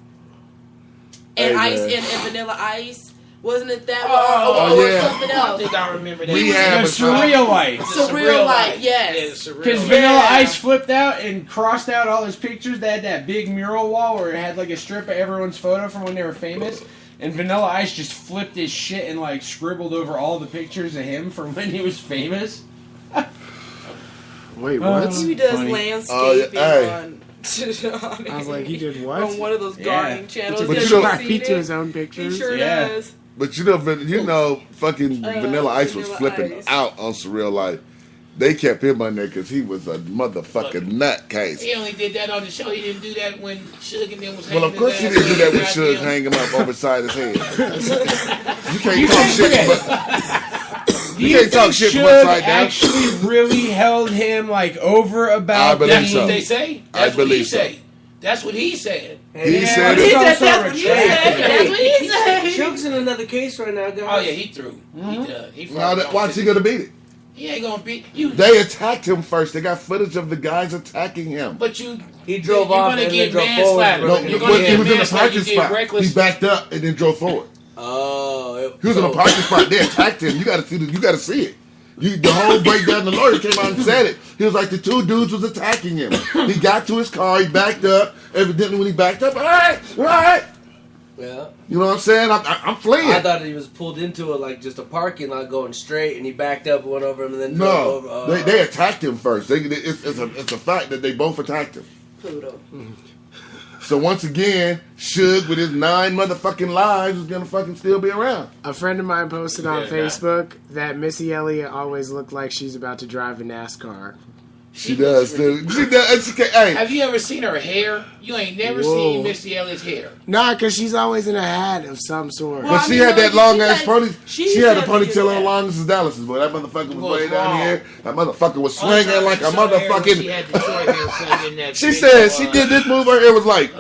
And Hey, Ice man. and Vanilla Ice. Wasn't it that Oh, or yeah. something I else? think I remember that. We have The surreal life. Surreal Life, yes. Yeah, Surreal Because Life. Vanilla Yeah. Ice flipped out and crossed out all his pictures. They had that big mural wall where it had like a strip of everyone's photo from when they were famous. And Vanilla Ice just flipped his shit and like scribbled over all the pictures of him from when he was famous. Wait, what? He does Funny. landscaping Hey. on I was like, he did what? on one of those gardening channels. But Have you you know- seen He to it? his own He pictures. sure Yeah. does. But fucking Vanilla Ice was Vanilla flipping Ice. out on Surreal Life. They kept him on there because he was a motherfucking nutcase. He only did that on the show. He didn't do that when Suge and them was Well, hanging of course he his didn't do that when ass Suge out hang him up over the side of his head. You can't talk shit, but Do you can't talk shit from Suge upside down. actually really held him like over I about believe That's so. what they say. I That's what he believe so. say. That's what he said. He Yeah, said but He it. it's said also that's what he retracted. said. That's what he said. Suge's in another case right now, guys. Oh yeah, he threw. Why's he gonna beat it? He ain't gonna beat you. They attacked him first. They got footage of the guys attacking him. But you, He drove you're off gonna and get then drove forward. manslaughter. No, You're when gonna he get was in a manslaughter. parking You get spot. reckless. He backed up and then drove forward. Oh, He was in a parking spot. They attacked him. You got to see. You got to see it. The whole breakdown. The lawyer came out and said it. He was like the two dudes was attacking him. He got to his car. He backed up. Evidently, when he backed up, all right. Yeah. You know what I'm saying? I'm fleeing. I thought he was pulled into just a parking lot going straight, and he backed up, went over him, and then No, drove over. they attacked him first. It's a fact that they both attacked him. Poodle. So once again, Suge with his 9 motherfucking lives is gonna fucking still be around. A friend of mine posted on Yeah, Facebook that Missy Elliott always looked like she's about to drive a NASCAR. She does. Too. She does. Hey, Have you ever seen her hair? You ain't never Whoa. seen Missy Elliott's hair. Nah, because she's always in a hat of some sort. Well, but I she mean, had that she long had- ass pony. she She had a said that ponytail you as did. long as his Dallas's. Boy, that motherfucker was Was way down long. here. That motherfucker was Only swinging time like a I saw her when motherfucking. She had the short hair put in that. She big said she one. did this move. Her hair was like.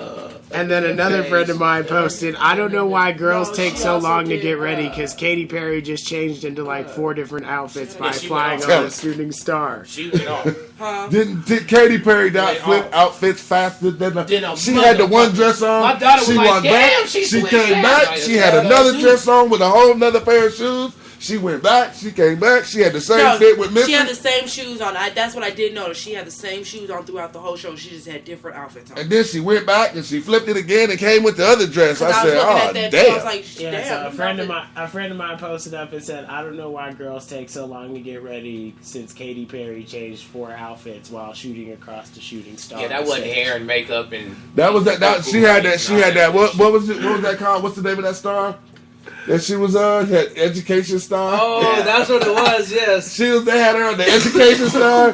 And then another friend of mine posted, I don't know why girls No, take she so also long to did, get ready because Katy Perry just changed into like 4 different outfits by she flying went on off. a shooting star. She went off. Did Katy Perry not Wait, flip outfits faster than Then a she had the one motherfucker. dress on? My daughter was she like, walked "Damn, back. she She slipped came back." back. Like, She had yeah, another dude. dress on with a whole nother pair of shoes. She went back. She came back. She had the same fit with Memphis. She had the same shoes on. That's what I did notice. She had the same shoes on throughout the whole show. She just had different outfits on. And then she went back and she flipped it again and came with the other dress. I said, "Oh, damn!" I was like, yeah, damn. so a friend of mine posted up and said, "I don't know why girls take so long to get ready since Katy Perry changed 4 outfits while shooting across the shooting star." Yeah, that wasn't hair and makeup and. That was that. She had that. She had that. What was it? What was that called? What's the name of that star? That she was on, that Education Star. Oh, yeah. That's what it was. Yes, They had her on the Education Star.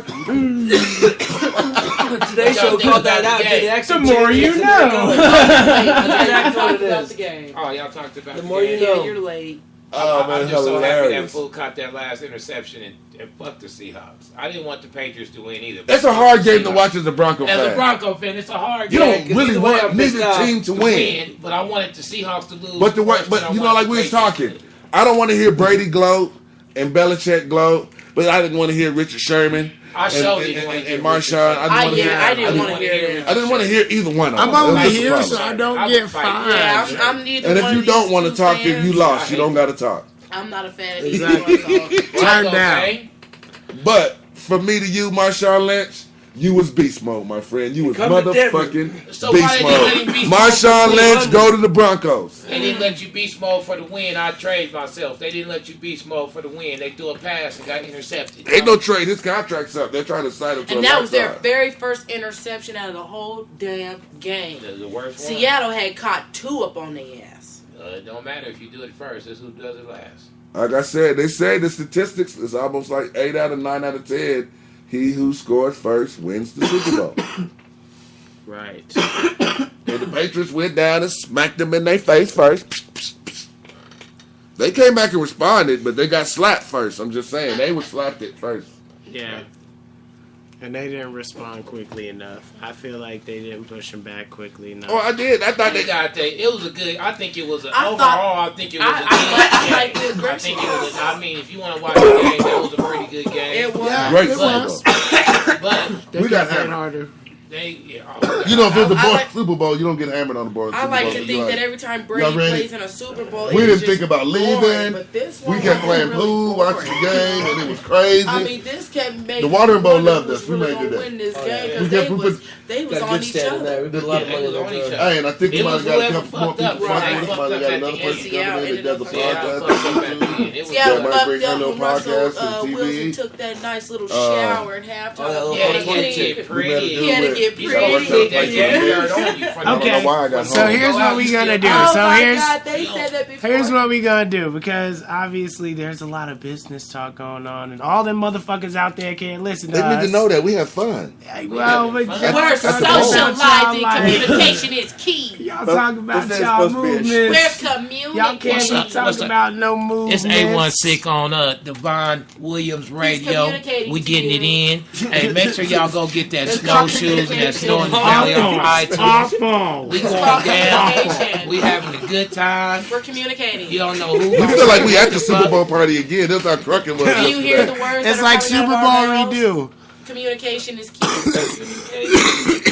Today show called that out. The more you know. That's what it is. Oh, y'all talked about the more you know. You're late. Oh, man, I'm just so happy that hilarious. fool caught that last interception and fuck the Seahawks. I didn't want the Patriots to win either. It's a hard game to watch as a Bronco fan. As a Bronco fan, it's a hard you game. You don't really want neither team to win. But I wanted the Seahawks to lose. But you know, like we was talking, I don't want to hear Brady gloat and Belichick gloat, but I didn't want to hear Richard Sherman and Marshawn. I didn't want to hear. I didn't want to hear either one of them. I'm over here, so I don't get fined. Yeah, I'm neither. And one if you of don't these want to two talk, fans. if you lost, you don't got to talk. I'm not a fan of either one. So. Turn down. But from me to you, Marshawn Lynch, you was beast mode, my friend. You was motherfucking beast mode. Marshawn Lynch, go to the Broncos. They didn't let you beast mode for the win. I trade myself. They didn't let you beast mode for the win. They threw a pass and got intercepted. Ain't no trade. His contract's up. They're trying to sign him to and that was their very first interception out of the whole damn game. The worst one. Seattle had caught 2 up on their ass. It don't matter if you do it first. It's who does it last. Like I said, they say the statistics is almost like 8 out of 9 out of 10. He who scores first wins the Super Bowl. Right. And the Patriots went down and smacked them in their face first. They came back and responded, but they got slapped first. I'm just saying. They were slapped at first. Yeah. And they didn't respond quickly enough. I feel like they didn't push him back quickly enough. Oh, I did. I thought it was a good. I think it was I think it was a good game. I think it was. I mean, if you want to watch the game, that was a pretty good game. It was. Yeah, great it was. But we got hammered harder. You know, if it's the Super Bowl, you don't get hammered on the board. I like to think that every time Brady plays in a Super Bowl, we didn't think about leaving. Boring, we kept playing pool, watching the game, and it was crazy. I mean, this kept making the Water Bowl loved us. We made to win this game because they was on each other. We did a lot of money on each other. Hey, and I think we might have got a couple more people. Might have got another person coming in that does a podcast. Seattle fucked up when Russell Wilson took that nice little shower at halftime. He had to get pretty. Okay, so here's what we gonna do. Here's what we gonna do, because obviously there's a lot of business talk going on, and all them motherfuckers out there can't listen to us. They need to know that we have fun. Well, but we're socializing. Communication is key. Y'all talking about y'all movements. We're communicating. Y'all can't talk about no movements. It's A16 on Devon Williams Radio. We getting it in. Hey, make sure y'all go get that snowshoes and that snow in the valley on iTunes. We going down. We having a good time. We're communicating. You don't know who. We feel like we at the Super Bowl party again. That's how cracking was. Do you hear the words? It's like Super Bowl redo. Communication is key.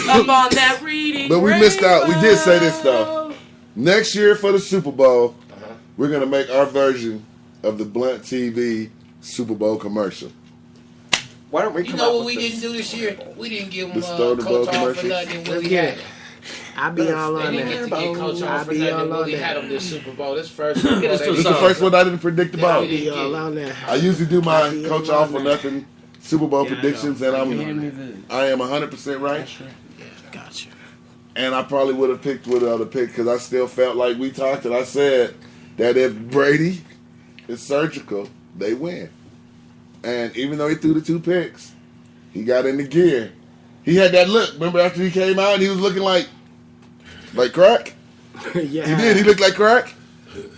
Up on that reading. But we missed out. We did say this though. Next year for the Super Bowl, we're gonna make our version of the Blunt TV Super Bowl commercial. Why don't we? You know what we didn't do this year? We didn't give them Coach off for nothing. Willie had it. I be all on that. They didn't get to get Coach off for nothing. Willie had them this Super Bowl. This first one. This is the first one I didn't predict about. I usually do my Coach off for nothing Super Bowl predictions, and I am 100% right. Gotcha. And I probably would have picked what I would have picked because I still felt like we talked and I said that if Brady is surgical, they win. And even though he threw the 2 picks, he got in the gear. He had that look. Remember after he came out, he was looking like crack? Yeah. He did. He looked like crack.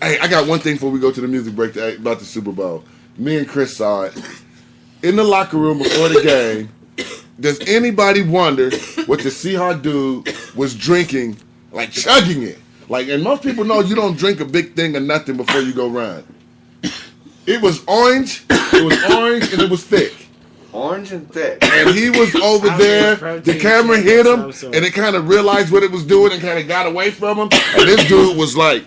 Hey, I got one thing before we go to the music break about the Super Bowl. Me and Chris saw it. In the locker room before the game, does anybody wonder what the Seahawks dude was drinking, like chugging it? Like, and most people know you don't drink a big thing of nothing before you go run. It was orange. It was orange and it was thick. Orange and thick. And he was over there. The camera hit him, and it kind of realized what it was doing and kind of got away from him. And this dude was like,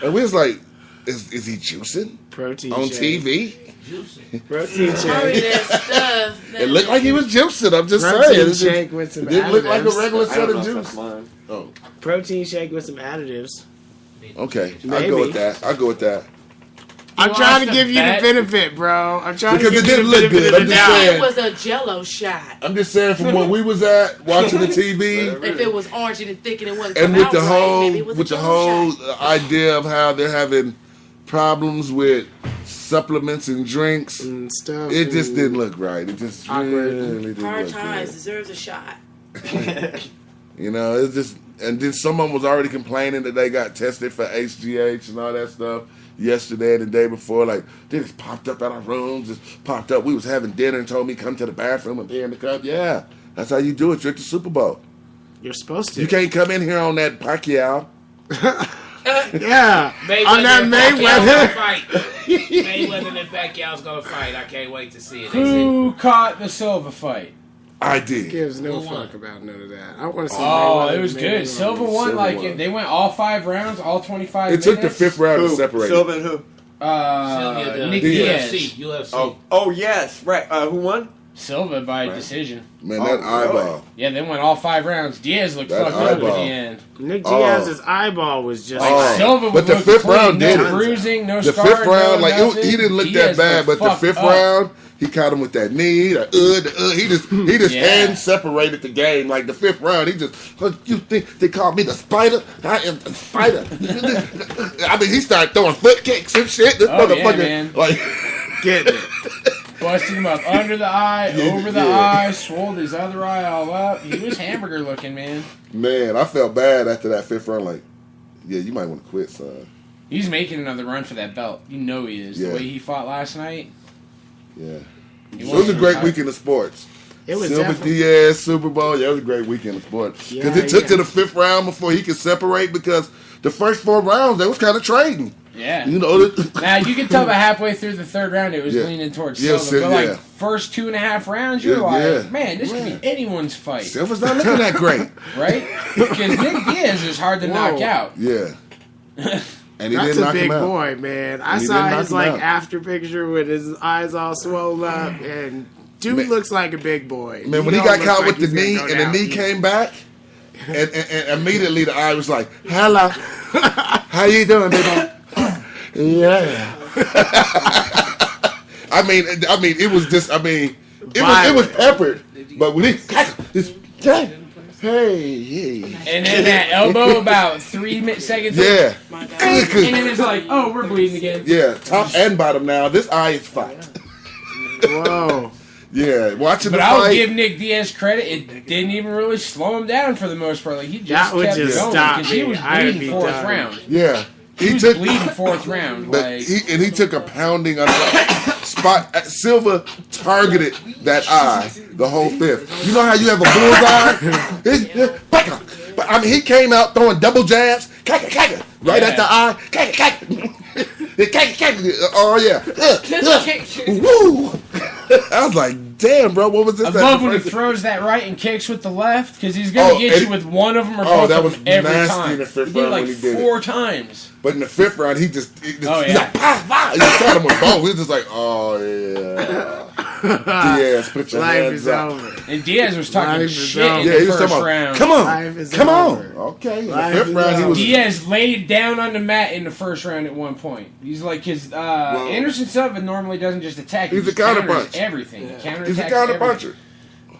and we was like, Is he juicing? Protein on shake. TV? Protein Probably shake. that stuff. It looked like he was juicing. I'm just Protein saying. shake with some It didn't look like a additives. regular I set don't of know if juice. that's mine. Oh, Protein shake with some additives. okay. I'll Maybe. go with that. I'll go with that. I'm want trying us to to give you the bet? benefit, bro. I'm trying Because to it give you didn't the look benefit good. of I'm the just doubt. saying. It was a Jello shot. I'm just saying from where we was at watching the TV. If it was orange and thick and it wasn't And coming with the out whole right, maybe it was a with the Jell-O whole shot. idea of how they're having problems with supplements and drinks, And stuff. it just and- didn't look right. It just Awkward. really didn't Hard look times good. deserves a shot. You know, it's just, and then someone was already complaining that they got tested for HGH and all that stuff yesterday and the day before. Like, they just popped up at our rooms, just popped up. We was having dinner and told me come to the bathroom and pee in the cup. Yeah, that's how you do it. You're at the Super Bowl. You're supposed to. You can't come in here on that Pacquiao. Yeah. On that Mayweather Mayweather. fight. Mayweather and Pacquiao's gonna fight. I can't wait to see it. They Who caught the Silva fight? I did. Gives no Who won? fuck about none of that. I want to see. Oh, Mayweather it was and good. Mayweather. Silva won. Silva Like won. they went all 5 rounds, all 25 It took the minutes. 5th round to Who? separate. Silva and who? Sylvia, the Nick Diaz. Diaz. UFC. Oh yes, right. Who won? Silva by Right. decision. Man, that Oh, really? eyeball. Yeah, they went all 5 rounds. Diaz looked That fucked up at the eyeball. end. Nick Oh. Diaz's eyeball was just. Oh. Silva But was the looking 5th clean. round no did it. bruising, no The scars, 5th round, no like nothing. he didn't look Diaz that bad, looked but the fucked 5th up. round, he caught him with that knee. He just Yeah. hand separated the game. Like the 5th round, he just, you think they called me the spider? I am the spider. I mean, he started throwing foot kicks and shit. This Oh, yeah, motherfucker, man. like, Getting it. Busted him up under the eye, Yeah, over the yeah. eye, swolled his other eye all up. He was hamburger looking, man. man, I felt bad after that 5th round. Like, yeah, you might want to quit, son. He's making another run for that belt. You know he is. Yeah. The way he fought last night. Yeah. He So it was a won. great weekend of sports. It was Silva definitely. Diaz, Super Bowl. Yeah, it was a great weekend of sports. Because Yeah, it took yeah. to the 5th round before he could separate because the first 4 rounds, they was kind of trading. Yeah. You know, Now you can tell by halfway through the 3rd round it was Yeah. leaning towards Yeah, Silva. But yeah. like first 2.5 rounds, you're Yeah, like, yeah. man, this could be anyone's fight, Silva's not looking that great. right? Because Nick Diaz is hard to knock Whoa. out. Yeah. And he That's didn't a knock big him out. boy, man. I And he saw didn't knock his him like out. after picture with his eyes all swollen up, and dude Man. looks like a big boy. Man, when he got caught with the knee and the knee came back, and immediately the eye was like, hello. How you doing, baby? Yeah. I mean, it was just, it was peppered. But when he, this, hey. And then that elbow about 3 seconds. Yeah. My God. And then it's like, oh, we're bleeding again. Yeah, top and bottom now. This eye is fine. Whoa. Yeah, watching But the I'll fight. give Nick Diaz credit. It didn't even really slow him down for the most part. Like he just That would kept just going stop because he me. was I'd bleeding be 4th done. round. Yeah. He was bleeding 4th round. But Like he took a pounding on the spot. Silva targeted that eye the whole 5th. You know how you have a bullseye? But I mean, he came out throwing double jabs, right at the eye. Oh yeah. Woo! I was like, damn, bro, what was this? I love when he throws that right and kicks with the left because he's gonna Oh, get and- you with one of them or Oh, both that of was them every nasty time. in the 5th He did it round like when he did it. 4 times. But in the 5th round, he just Oh, he's yeah. like, pow, pow. He just caught him with both. He was just like, oh yeah. Diaz, put your Life hands is up. over. And Diaz was talking Life is shit over. in Yeah, the he was first talking about, round. come on, Life is come on. over. Okay, in the Life 5th is round, he was. Diaz laid down on the mat in the first round at one point. He's like, because Anderson Silva normally doesn't just attack. He's he a just counters counterpunch. everything. He counterattacks He's a counter everything. puncher.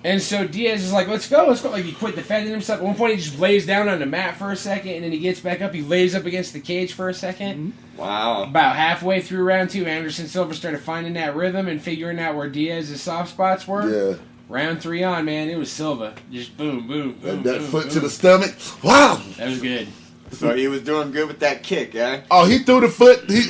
And so Diaz is like, let's go. Like, he quit defending himself. At one point, he just lays down on the mat for a second, and then he gets back up. He lays up against the cage for a second. Wow. About halfway through round 2, Anderson Silva started finding that rhythm and figuring out where Diaz's soft spots were. Yeah, Round 3 on, man, it was Silva. Just boom, boom, boom, that boom, foot boom. to the stomach. Wow. That was good. So he was doing good with that kick, eh? Oh, he threw the foot. He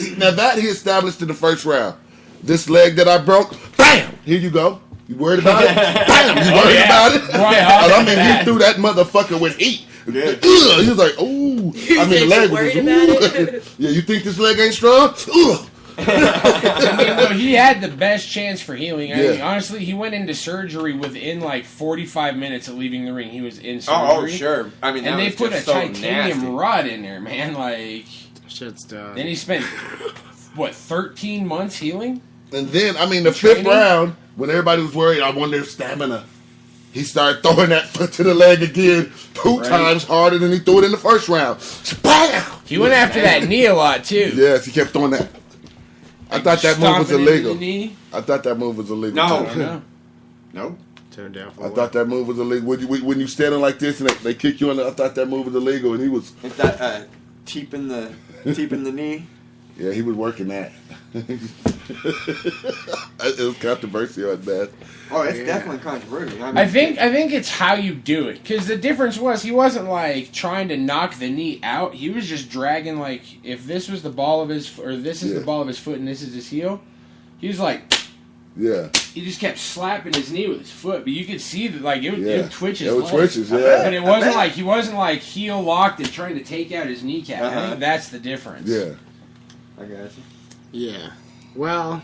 established in the first round. This leg that I broke, bam. Here you go. You worried about it? Bam. You worried about it? Right, I mean, he threw that motherfucker with heat. Good. He was like, ooh. I mean, the leg was worried just, about ooh. it? Yeah, you think this leg ain't strong? Ugh. I mean, no, he had the best chance for healing. I mean, Yeah. honestly, he went into surgery within like 45 minutes of leaving the ring. He was in surgery. Oh, sure. I mean, And that they was put a just so titanium nasty. rod in there, man. Like, Shit's done. Then he spent, 13 months healing? And then, I mean, the fifth round, when everybody was worried, I won their stamina. He started throwing that foot to the leg again 2 times harder than he threw it in the first round. Bam! He went after that knee a lot, too. Yes, he kept throwing that. I thought that move was illegal. I thought that move was illegal. No. No. Turned down for I thought that move was illegal. When you standing like this and they kick you on I thought that move was illegal, and he was. Is that teeping the knee? Yeah, he was working that. It was controversial at best. Oh, it's definitely controversial. I think it's how you do it, because the difference was he wasn't like trying to knock the knee out. He was just dragging, like, if this was the ball of his, or this is the ball of his foot and this is his heel, he was like, he just kept slapping his knee with his foot, but you could see that, like, it would twitch his leg. Twitches, But it wasn't like he wasn't like heel locked and trying to take out his kneecap. I think that's the difference. Yeah, I got you. Yeah. Well,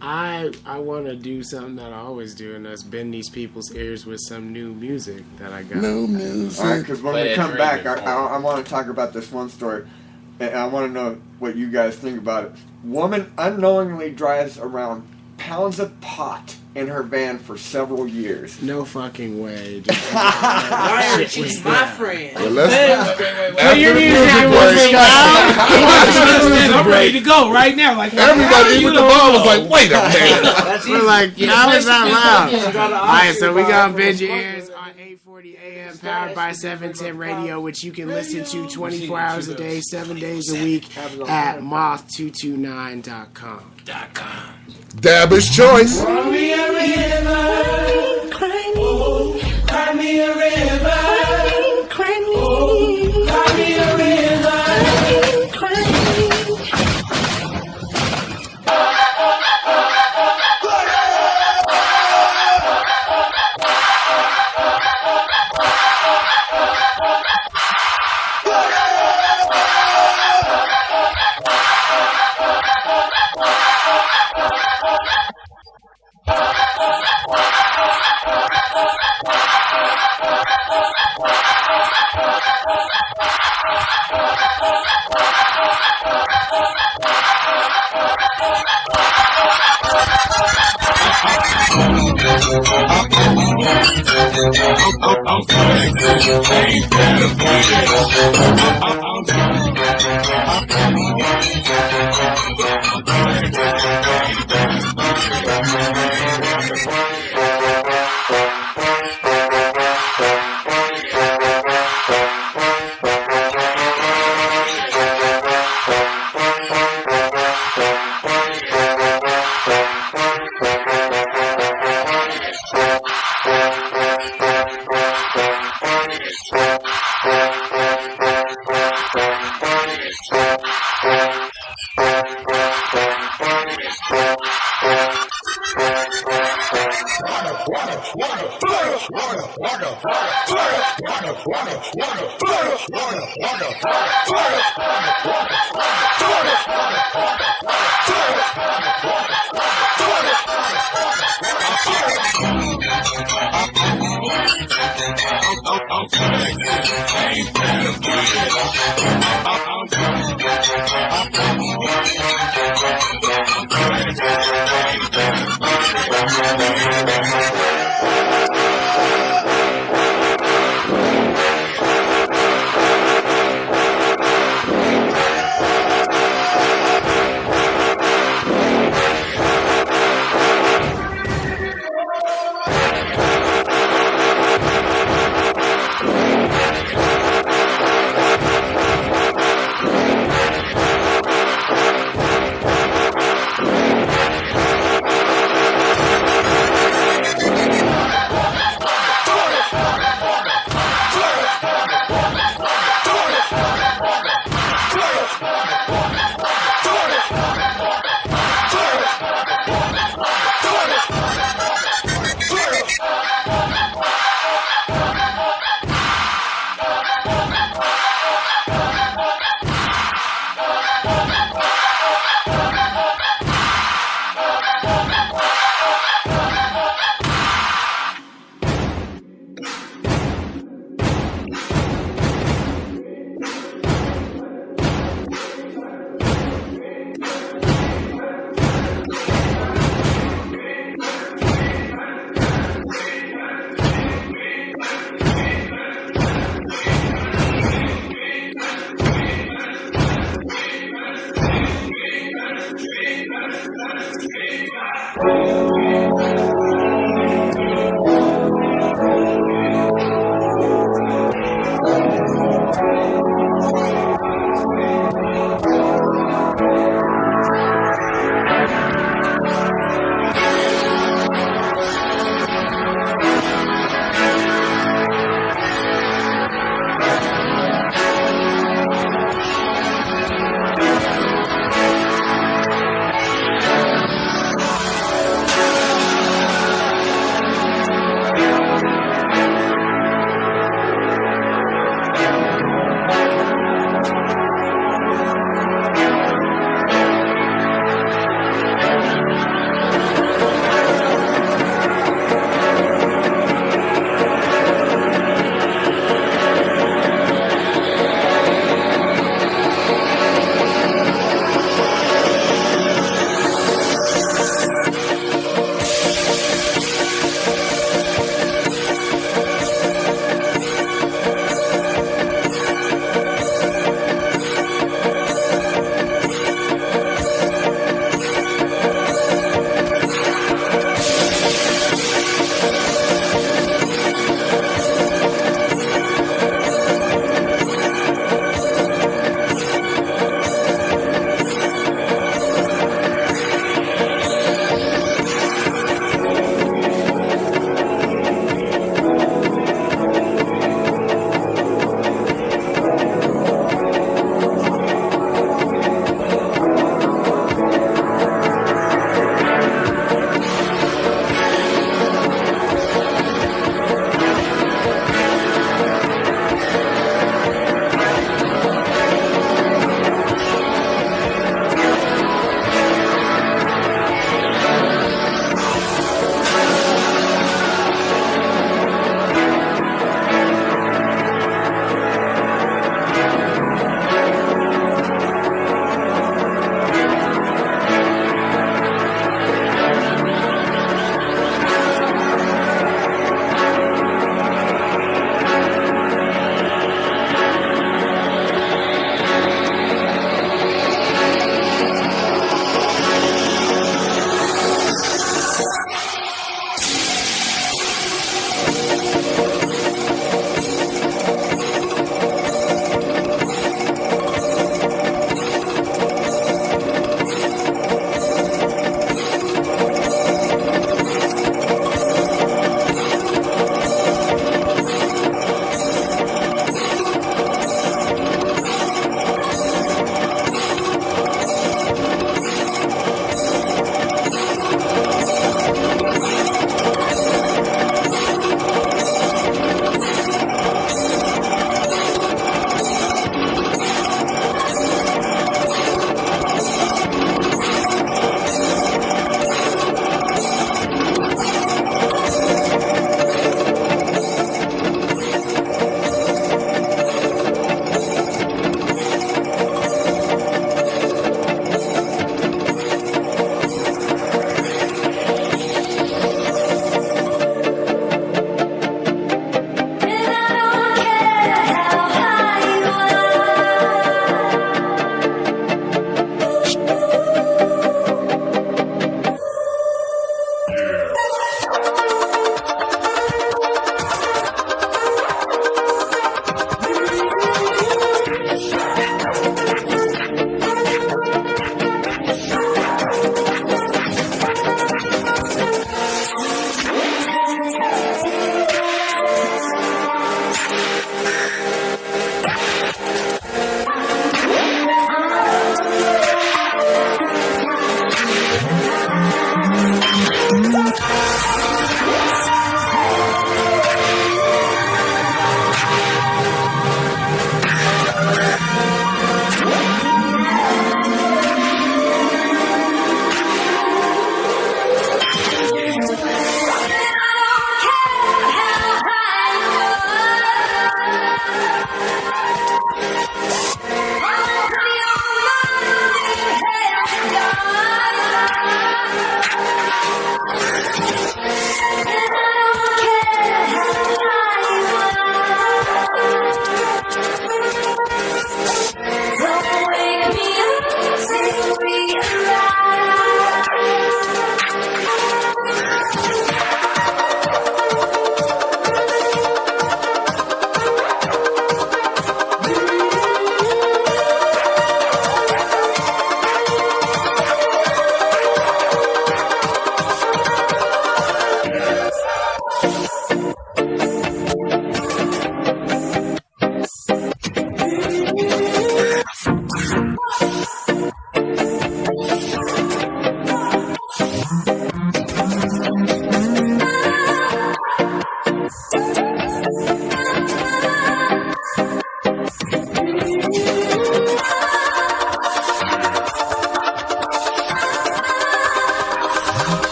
I want to do something that I always do, and that's bend these people's ears with some new music that I got. New music. All right, because when we come back, I want to talk about this one story, and I want to know what you guys think about it. Woman unknowingly drives around pounds of pot in her van for several years. No fucking way. Why she's my friend. Well, I'm ready to go right now. Like everybody with the ball was like, wait a minute. We're like, that was not loud. All right, so we gonna bend your ears on 8:40 a.m. powered by 710 Radio, which you can listen to 24 hours a day, 7 days a week at moth229.com. Dabber's choice. Cry me a river, cry me, cry me a river, cry me, cry me a river, cry me.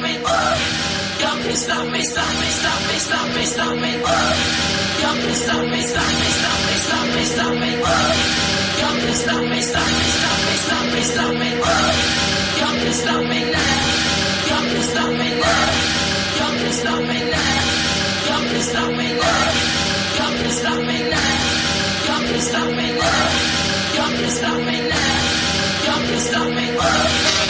me. Y'all can stop me, stop me, stop me, stop me, stop me. Y'all can stop me, stop me, stop me, stop me, stop me. Y'all can stop me, stop me, stop me, stop me, stop me. Y'all can stop me now. Y'all can stop me now. Y'all can stop me now. Y'all can stop me now. Y'all can stop me now. Y'all can stop me now. Y'all can stop me now. Y'all can stop me now.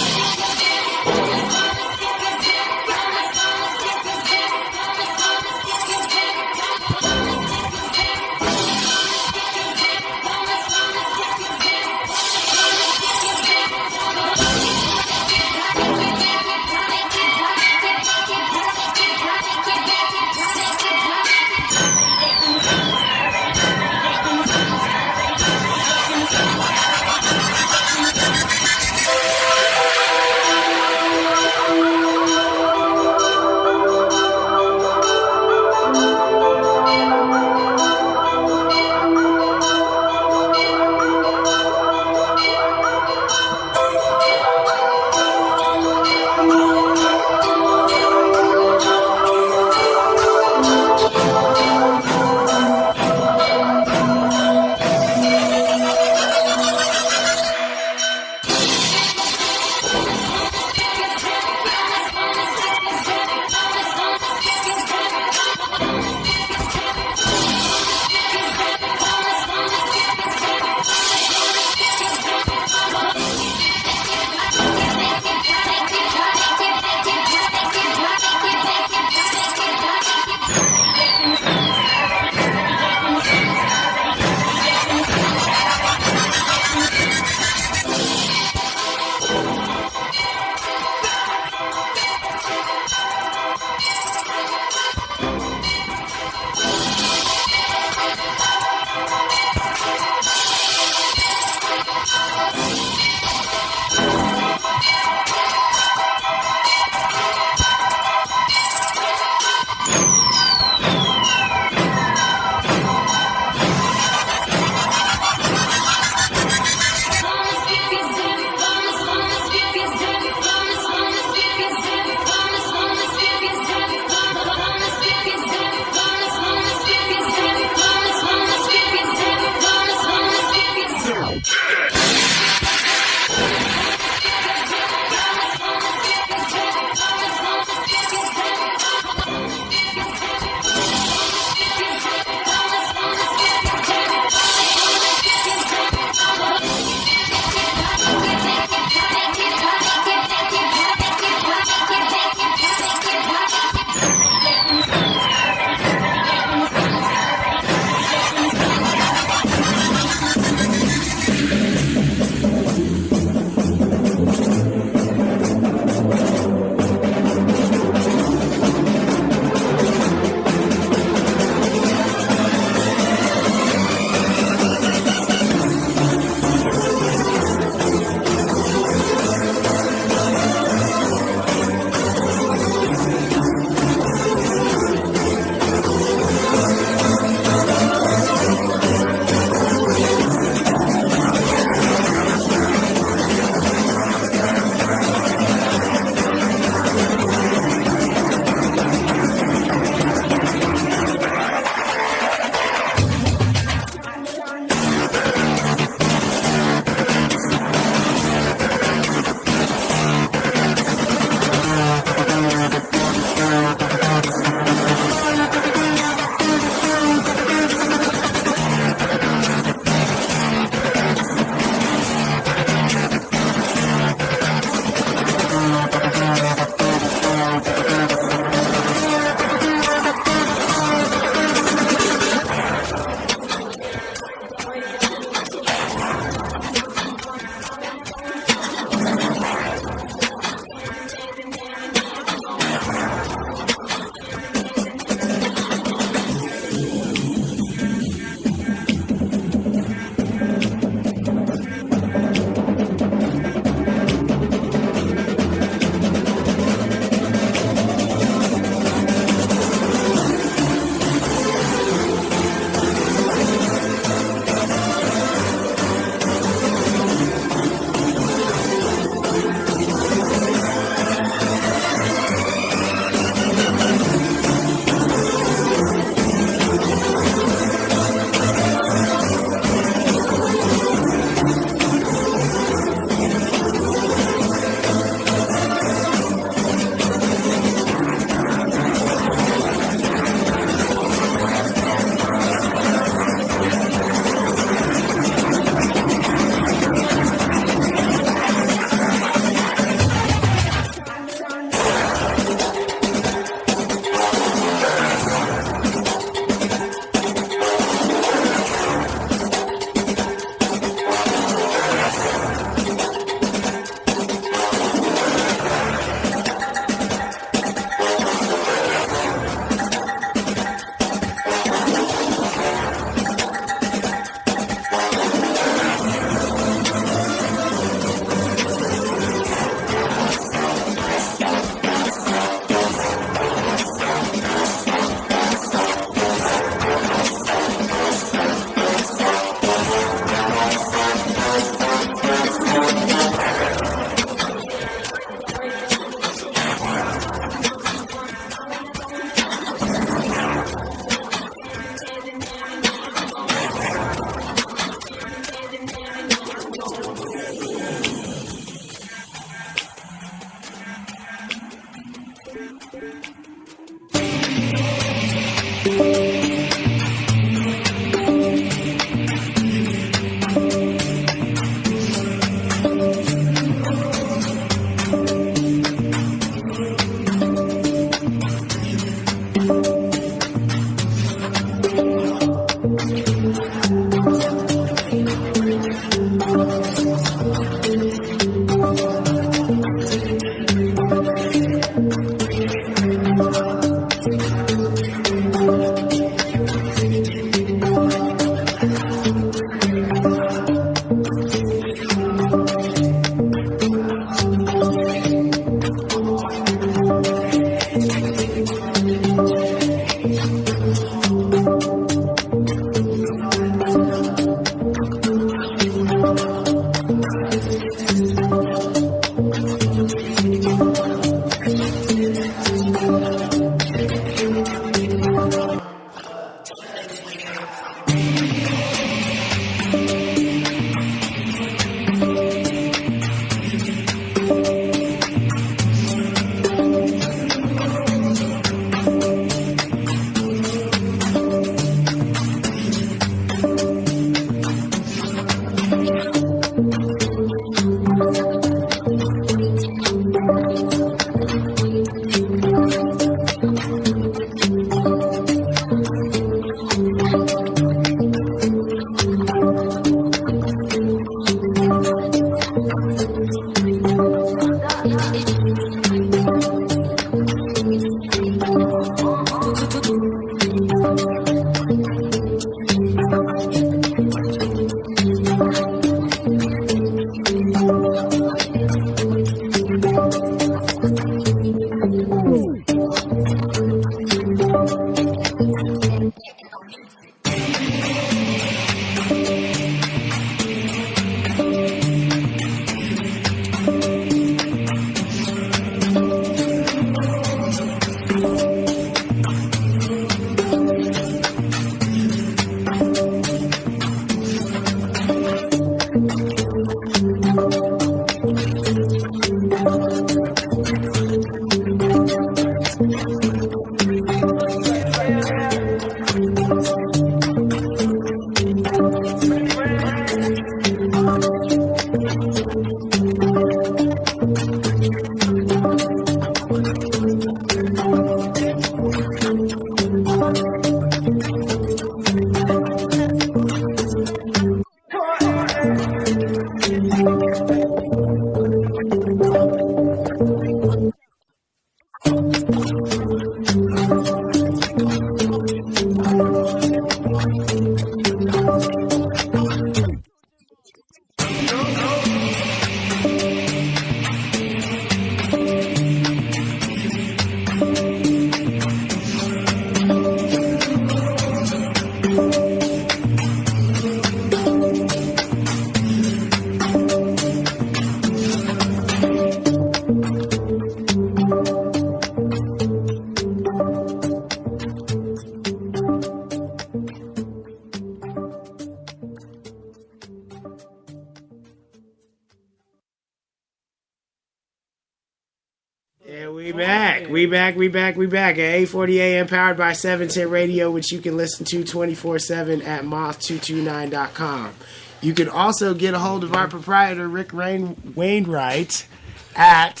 We back at 8:40 a.m. powered by 710 Radio, which you can listen to 24/7 at moth229.com. You can also get a hold of our proprietor, Rick Wainwright, at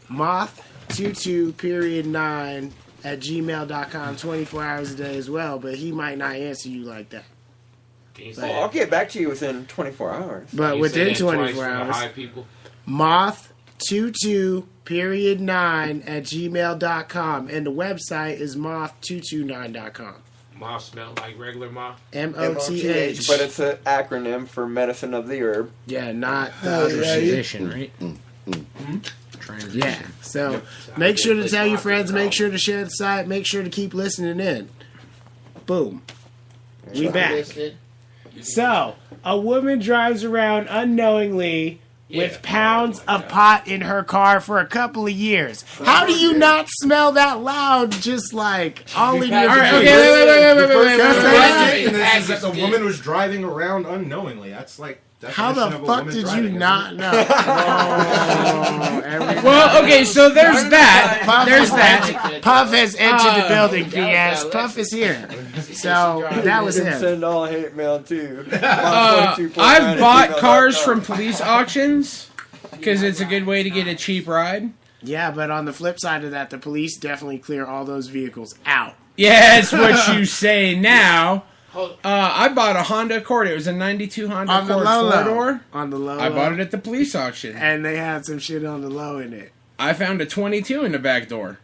moth22.9 at gmail.com 24 hours a day as well, but he might not answer you like that. Well, I'll get back to you within 24 hours. But within 24 hours, moth22.9 at gmail.com, and the website is moth229.com. Moth smell like regular moth? MOTH. But it's an acronym for medicine of the herb. Yeah, not the other Transition, right? Transition. Yeah, so make sure to tell your friends, make sure to share the site, make sure to keep listening in. Boom. We back. So, a woman drives around unknowingly with pounds of pot in her car for a couple of years. How do you not smell that loud? Just like all in your face. Wait. That the woman was driving around unknowingly. That's like. How the fuck did you not know? Well, okay, so there's that. Puff has entered the building, PS. Puff is here. So that was him. Send all hate mail too. I've bought cars from police auctions because it's a good way to get a cheap ride. Yeah, but on the flip side of that, the police definitely clear all those vehicles out. Yeah, that's what you say now. I bought a Honda Accord. It was a 92 Honda Accord 4-door. On the low. I bought it at the police auction. And they had some shit on the low in it. I found a 22 in the back door.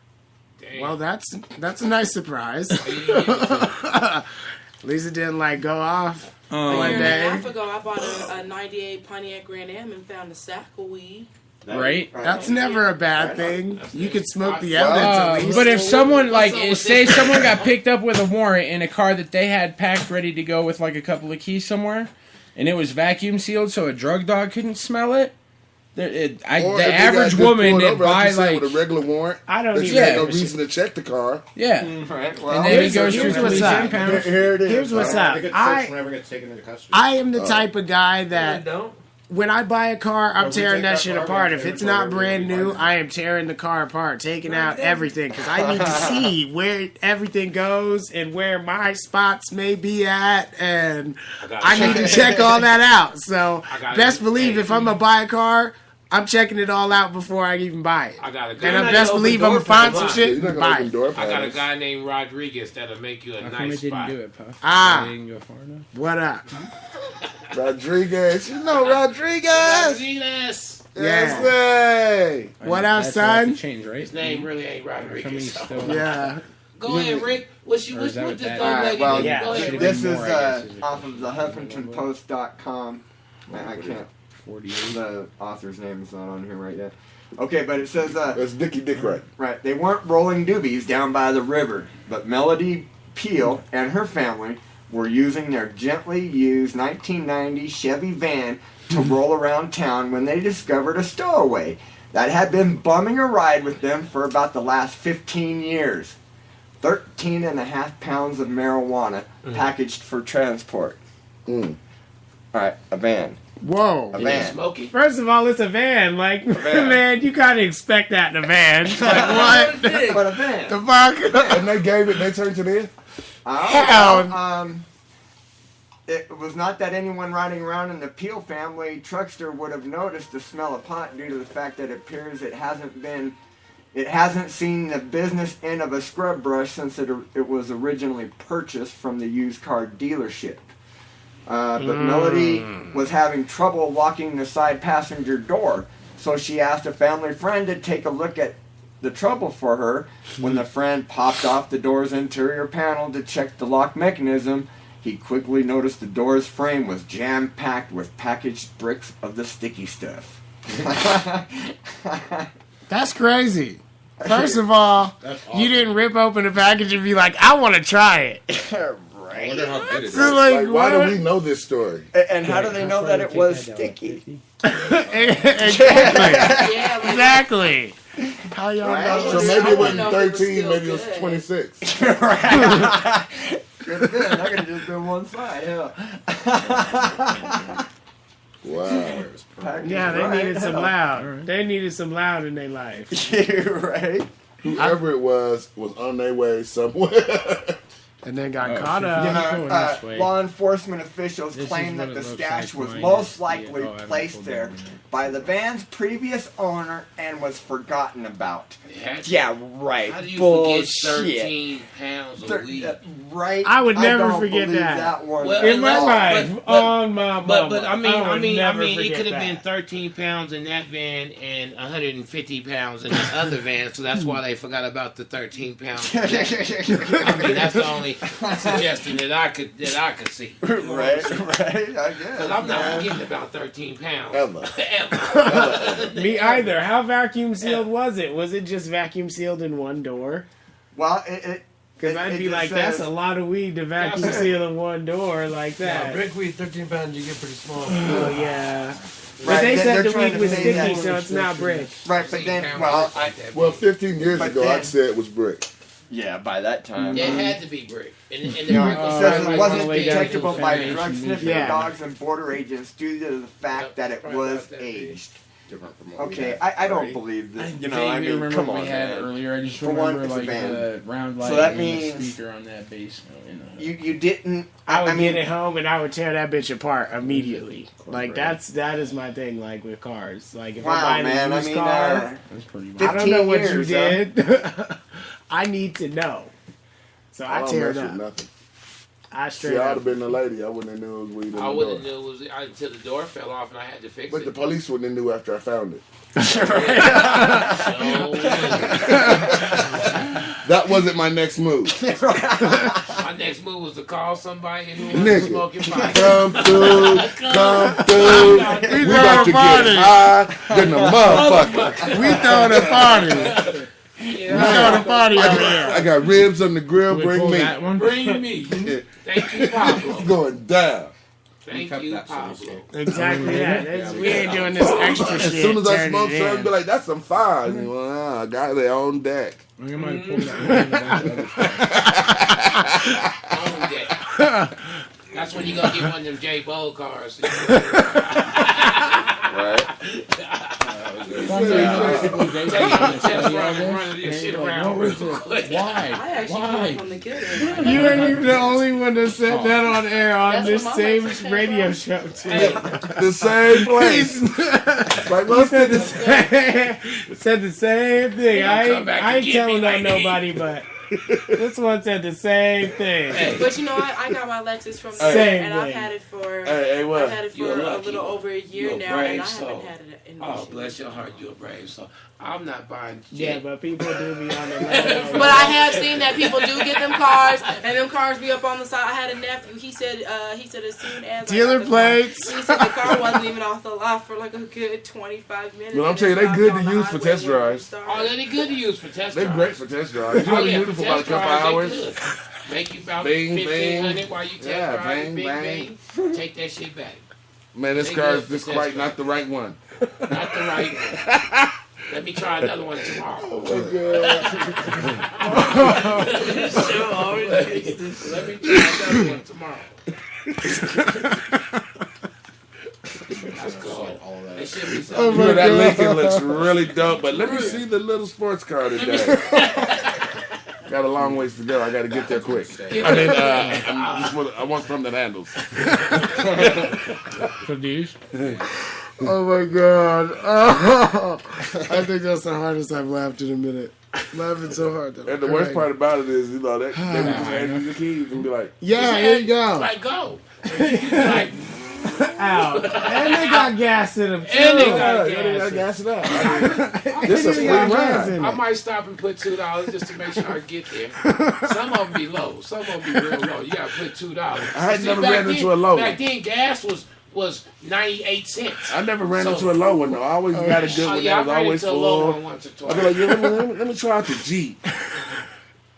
Dang. Well, that's a nice surprise. At least it didn't go off one day. A year and a half ago, I bought a 98 Pontiac Grand Am and found a sack of weed. Right? That's never a bad thing. You could smoke the evidence at least. But if someone, say someone got picked up with a warrant in a car that they had packed ready to go with a couple of keys somewhere, and it was vacuum sealed so a drug dog couldn't smell it, The average woman that buys like with a regular warrant, I don't that even you had no reason to check the car. Yeah. Right. Well, And then he goes here's through what's police up. impounds. here it is. Here's what's up. They get I searched whenever it gets taken into custody. I am the type of guy that Don't. when I buy a car, I'm Well, we tearing take that that shit car, apart. we If take it's it not apart, brand we new, buy it. I am tearing the car apart, taking out everything because I need to see where everything goes and where my spots may be at, and I need to check all that out. So best believe if I'm gonna buy a car, I'm checking it all out before I even buy it. I got a And guy. I best believe I'm gonna find some You're shit not and gonna buy open it. door I got a panels. guy named Rodriguez that'll make you a How come nice it didn't spot. do it, Puff? Ah. It didn't go far enough. What up? Rodriguez, you know Rodriguez. Rodriguez. Yes, way. What up, That's gonna have son? to change, right? His name really ain't How come he's Rodriguez. still- Yeah. Go ahead, Rick. What Or is that what what this that old is? lady Well, did? yeah. Go ahead, Should've Rick. This been is more, I guess, is it? off of the HuffingtonPost.com. I can't. 48. The author's name is not on here right yet. Okay, but it says That's Dickie Dick right. right. They weren't rolling doobies down by the river, but Melody Peel and her family were using their gently used 1990 Chevy van to roll around town when they discovered a stowaway that had been bumming a ride with them for about the last 15 years. 13.5 pounds of marijuana packaged for transport. Mm. All right, a van. Whoa. A van. Smoky. First of all, it's a van. Like, van. man, you gotta expect that in a van. Like, what? But a van. The fuck? And they gave it, they turned it in? Hell. It was not that anyone riding around in the Peel family truckster would have noticed the smell of pot due to the fact that it appears it hasn't seen the business end of a scrub brush since it was originally purchased from the used car dealership. But Melody was having trouble locking the side passenger door, so she asked a family friend to take a look at the trouble for her. When the friend popped off the door's interior panel to check the lock mechanism, he quickly noticed the door's frame was jam-packed with packaged bricks of the sticky stuff. That's crazy. First of all, you didn't rip open the package and be like, I want to try it. I wonder how good it is. So, Like, why what? do we know this story? And how do they know that it was sticky? Exactly. Yeah, like, Exactly. How y'all Right. know? So I maybe it wanna wasn't know if it was 13, still Oh, maybe it was good. 26. Could have been. I could have just been one side. Hell. Wow. Yeah, they Right, needed some hell. loud. They needed some loud in their life. You're right. Whoever it was on their way somewhere. And then got Oh, caught so up. you know- going this way. Law enforcement officials This claim is that what the it looks stash like was when most you- likely oh, I haven't placed pulled there that one yet. by the van's previous owner and was forgotten about. Hatchet. Yeah, right. How do you Bullshit. forget 13 pounds of weed? Right. I would never don't forget believe that. one. Well, In my but- life, but- on my mama. But I would mean, never it forget could have been that. 13 pounds in that van and 150 pounds in this other van, so that's why they forgot about the 13 pounds. I mean, that's the only suggestion that I could see. Right, I guess. Because I'm not forgetting about 13 pounds. Ever. Ever. Me either. How vacuum sealed was it? Was it just vacuum sealed in one door? Well, Because I'd be like, that's a lot of weed to vacuum That's- seal in one door like that. Brick weed, 13 pounds, you get pretty small. Oh, yeah. But Right, they they're said the trying weed to was say sticky, that- so it's not brick. Right, but then, well, Well, 15 years But ago, I then- said it was brick. yeah, by that time. It had to be brick. And the You know, brick it was says like it wasn't one big detectable by foundation. drug sniffing Yeah. dogs and border agents due to the fact that it Right was about that big. aged. Different from what we Okay, had. I don't Right. believe this. You know, vaguely I mean, remember come what on, we had man. earlier. I just For one, remember it's a like van. the round light So that and means- the speaker on that bass. You didn't. I would mean, get it home and I would tear that bitch apart immediately. Like that is my thing. Like with cars, like if I Wow, buy man. a I used mean, car, That's pretty Fif- I don't know 15 what years, you did. I need to know. So I I don't tear mess it with up. nothing. I See, straight I'd up. have been the lady. I wouldn't have knew it was weed in the I door. wouldn't know it was until the door fell off and I had to fix But it. the police wouldn't have knew after I found it. That wasn't my next move. My next move was to call somebody who was Nigga, smoking pipe. come through. We about to get high than a motherfucker. We throwing a party. We throwing a party over here. I got ribs on the grill. We Bring pull me. that one. Bring me. Thank you, It's Pablo. going down. Thank you, Pablo. Exactly that. We ain't doing this extra shit. As soon as I turn smoke it something, in. be like, that's some fire. And well, I got it on deck. On deck. That's when you gonna get one of them J Bowl cars. Right. Why? I actually want to get it. You ain't even the only one that said that on air on this same radio show, too. The same place. Like, You said the same thing. I ain't telling on nobody, but this one said the same thing. But you know, I got my Lexus from Same there, and thing. I've had it for what? I've had it for a little over a year now, and I haven't had it in Oh, bless your heart, you're brave. So I'm not buying. Yeah, but people do be on the line. But I have seen that people do get them cars, and them cars be up on the side. I had a nephew. He said as soon as Dealer I got the plates. Car, he said the car wasn't even off the lot for like a good 25 minutes. But I'm telling you, they good to use for test drives. Oh, they're good to use for test drives. They're great for test drives. You Oh, only yeah, use them for for about a test couple drives, they hours. good. Make you about Bing, 1,500 bing. while you test Yeah, drive. bing, Bing, bing. Take that shit back. Man, this They car good is for just test quite drive. not the right one. Not the right one. Let me try another one tomorrow. Let me try another one tomorrow. That's cool. It should be something. You know, that Lincoln looks really dope, but let me see the little sports car today. Got a long ways to go. I got to get there quick. I mean, I want something that handles. Oh my god. Oh, I think that's the hardest I've laughed in a minute. Laughing so hard that I'm And the worst crying. part about it is, you know, they would just hand you the keys and be like, Yeah, here you go. Like, go. Like, Out. And they got gas in them too. And they got gas it up. I mean, this is a free ride. I might stop and put $2 just to make sure I get there. Some of them be low. Some of them be real low. You gotta put $2. I had never ran into a low one. Back then, gas was 98 cents. I never ran into a low one though. I always got a good one that was always a low full. one once or twice. I'd be like, yeah, let me try out the Jeep.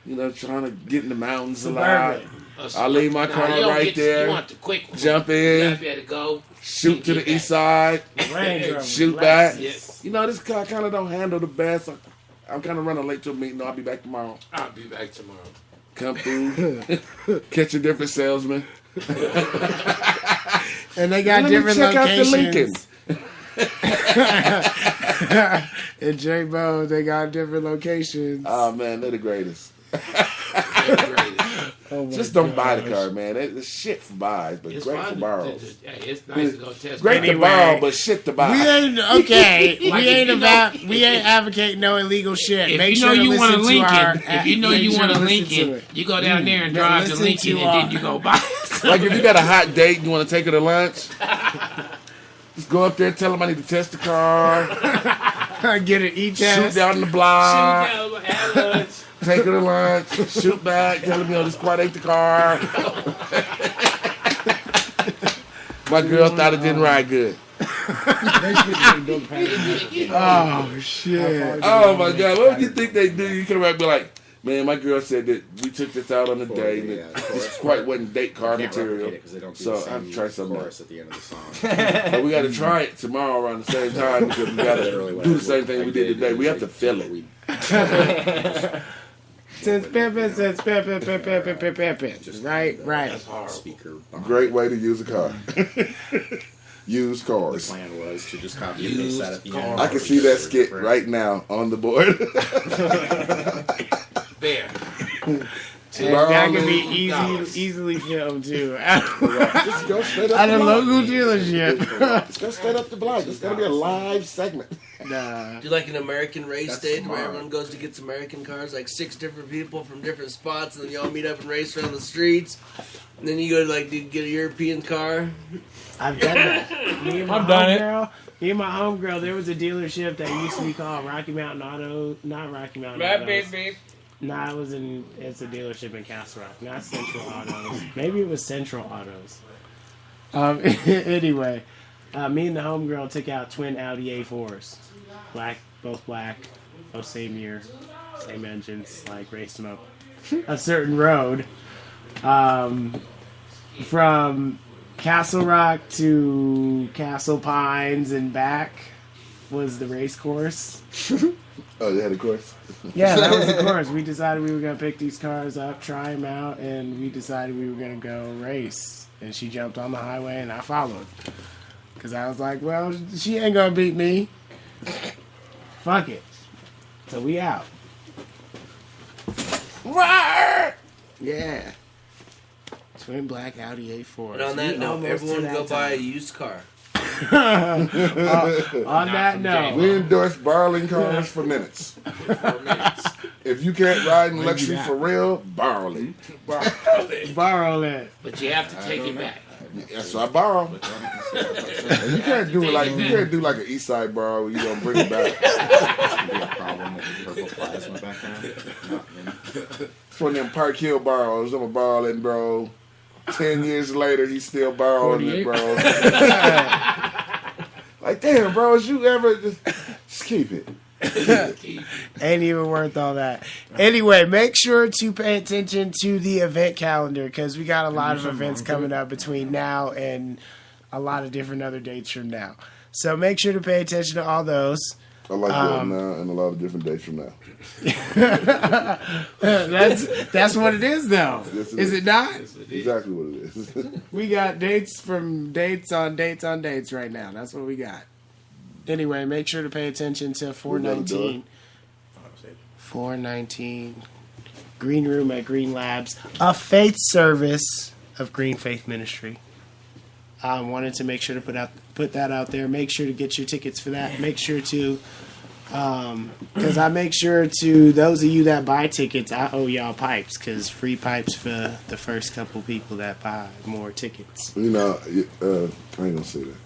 You know, trying to get in the mountains a lot. I leave my car right there. You want the quick one. Jump You in. gotta be able to go. Shoot to the east side. Shoot back. Yes. You know, this car kind of don't handle the best. I'm kind of running late to a meeting. I'll be back tomorrow. I'll be back tomorrow. Come through. Catch a different salesman. And they got Let different me check locations. out the Lincoln. In J-Bo, they got different locations. Oh, man, they're the greatest. Oh my Just don't buy the gosh. car, man. It's shit for buys, but It's great fun for to- borrows. Hey, it's nice to go test. Great to Anyway, borrow, but shit to buy. We ain't okay. Like we if ain't you about. know- We ain't advocating no illegal shit. If Make you know sure to you want a listen to our- Lincoln, if you know make you sure want a to listen to Lincoln, it. you go down there and Yeah, drive the listen Lincoln, to and then you go buy. Like if you got a hot date and you want to take her to lunch, just go up there, tell them I need to test the car, Get an shoot E-test. down the block, Have lunch. take her to lunch, shoot back, tell them, you know, this quite ain't the car. My girl thought it didn't ride good. Oh shit! Oh my God, what would you think they do? You come around and be like, man, my girl said that we took this out on a date. And this quite wasn't date car material. So I have to try something else. at the end of the song. But we got to try it tomorrow around the same time because we got to do the same thing we did today. We have to feel it. Since Pippin, right. Speaker. Great way to use a car. Used cars. The plan was to just copy and paste that at the end. I can see that skit right now on the board. There. And that can be easily filmed too. Just go straight up At the a block. local dealership. Just go straight up the block. It's going to be a live segment. Nah. Do like an American race That's day where smart. everyone goes to get some American cars, like 6 different people from different spots, and then you all meet up and race around the streets. And then you go to like get a European car. I've done that. Me and my I've done it. homegirl. Me and my homegirl. There was a dealership that used to be called Rocky Mountain Auto. Not Rocky Mountain Autos. Nah, it's a dealership in Castle Rock, not Central Autos. Maybe it was Central Autos. Anyway, me and the homegirl took out twin Audi A4s. Both black, both same year, same engines, like raced them up a certain road. From Castle Rock to Castle Pines and back was the race course. Oh, they had a course? Yeah, that was the course. We decided we were going to pick these cars up, try them out, and we decided we were going to go race. And she jumped on the highway, and I followed. Because I was like, well, she ain't going to beat me. Fuck it. So we out. Yeah. Twin black Audi A4. And on that note, everyone go buy a used car. On that note, we endorse borrowing cars for minutes. If you can't ride in luxury for real, borrow it. Borrow it. But you have to take it back. Yeah, so I borrow. And you can't do like an East Side borrow where you gonna bring it back. Problem with the purple plasma back there. It's one of them Park Hill borrows. I'm a borrowing bro. 10 years later, he's still borrowing it, bro. Like, damn, bro, is you ever just keep it? Ain't even worth all that. Anyway, make sure to pay attention to the event calendar because we got a lot of events coming up between now and a lot of different other dates from now. So make sure to pay attention to all those. I like that now and a lot of different dates from now. That's what it is, though. Yes, is it not? Exactly what it is. We got dates from dates on dates right now. That's what we got. Anyway, make sure to pay attention to 419. 419 Green Room at Green Labs, a faith service of Green Faith Ministry. I wanted to make sure to put that out there. Make sure to get your tickets for that. Make sure to, because I make sure to those of you that buy tickets, I owe y'all pipes because free pipes for the first couple people that buy more tickets. You know, I ain't gonna say that.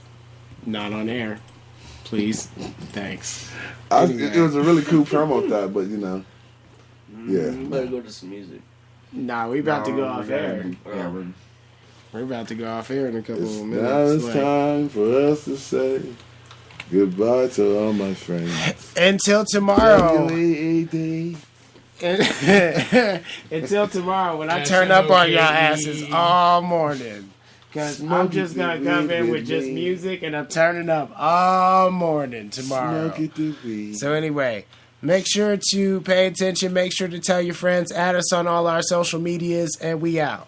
Not on air, please. Thanks. It was a really cool promo thought, but you know, yeah. Better go to some music. Nah, we about to go off air. Yeah, We're about to go off air in a couple of minutes. Now it's time for us to say goodbye to all my friends. Until tomorrow. W-E-E-D. Until tomorrow when I turn up on y'all asses all morning. Because I'm just going to come in with just music and I'm turning up all morning tomorrow. So anyway, make sure to pay attention. Make sure to tell your friends. Add us on all our social medias and we out.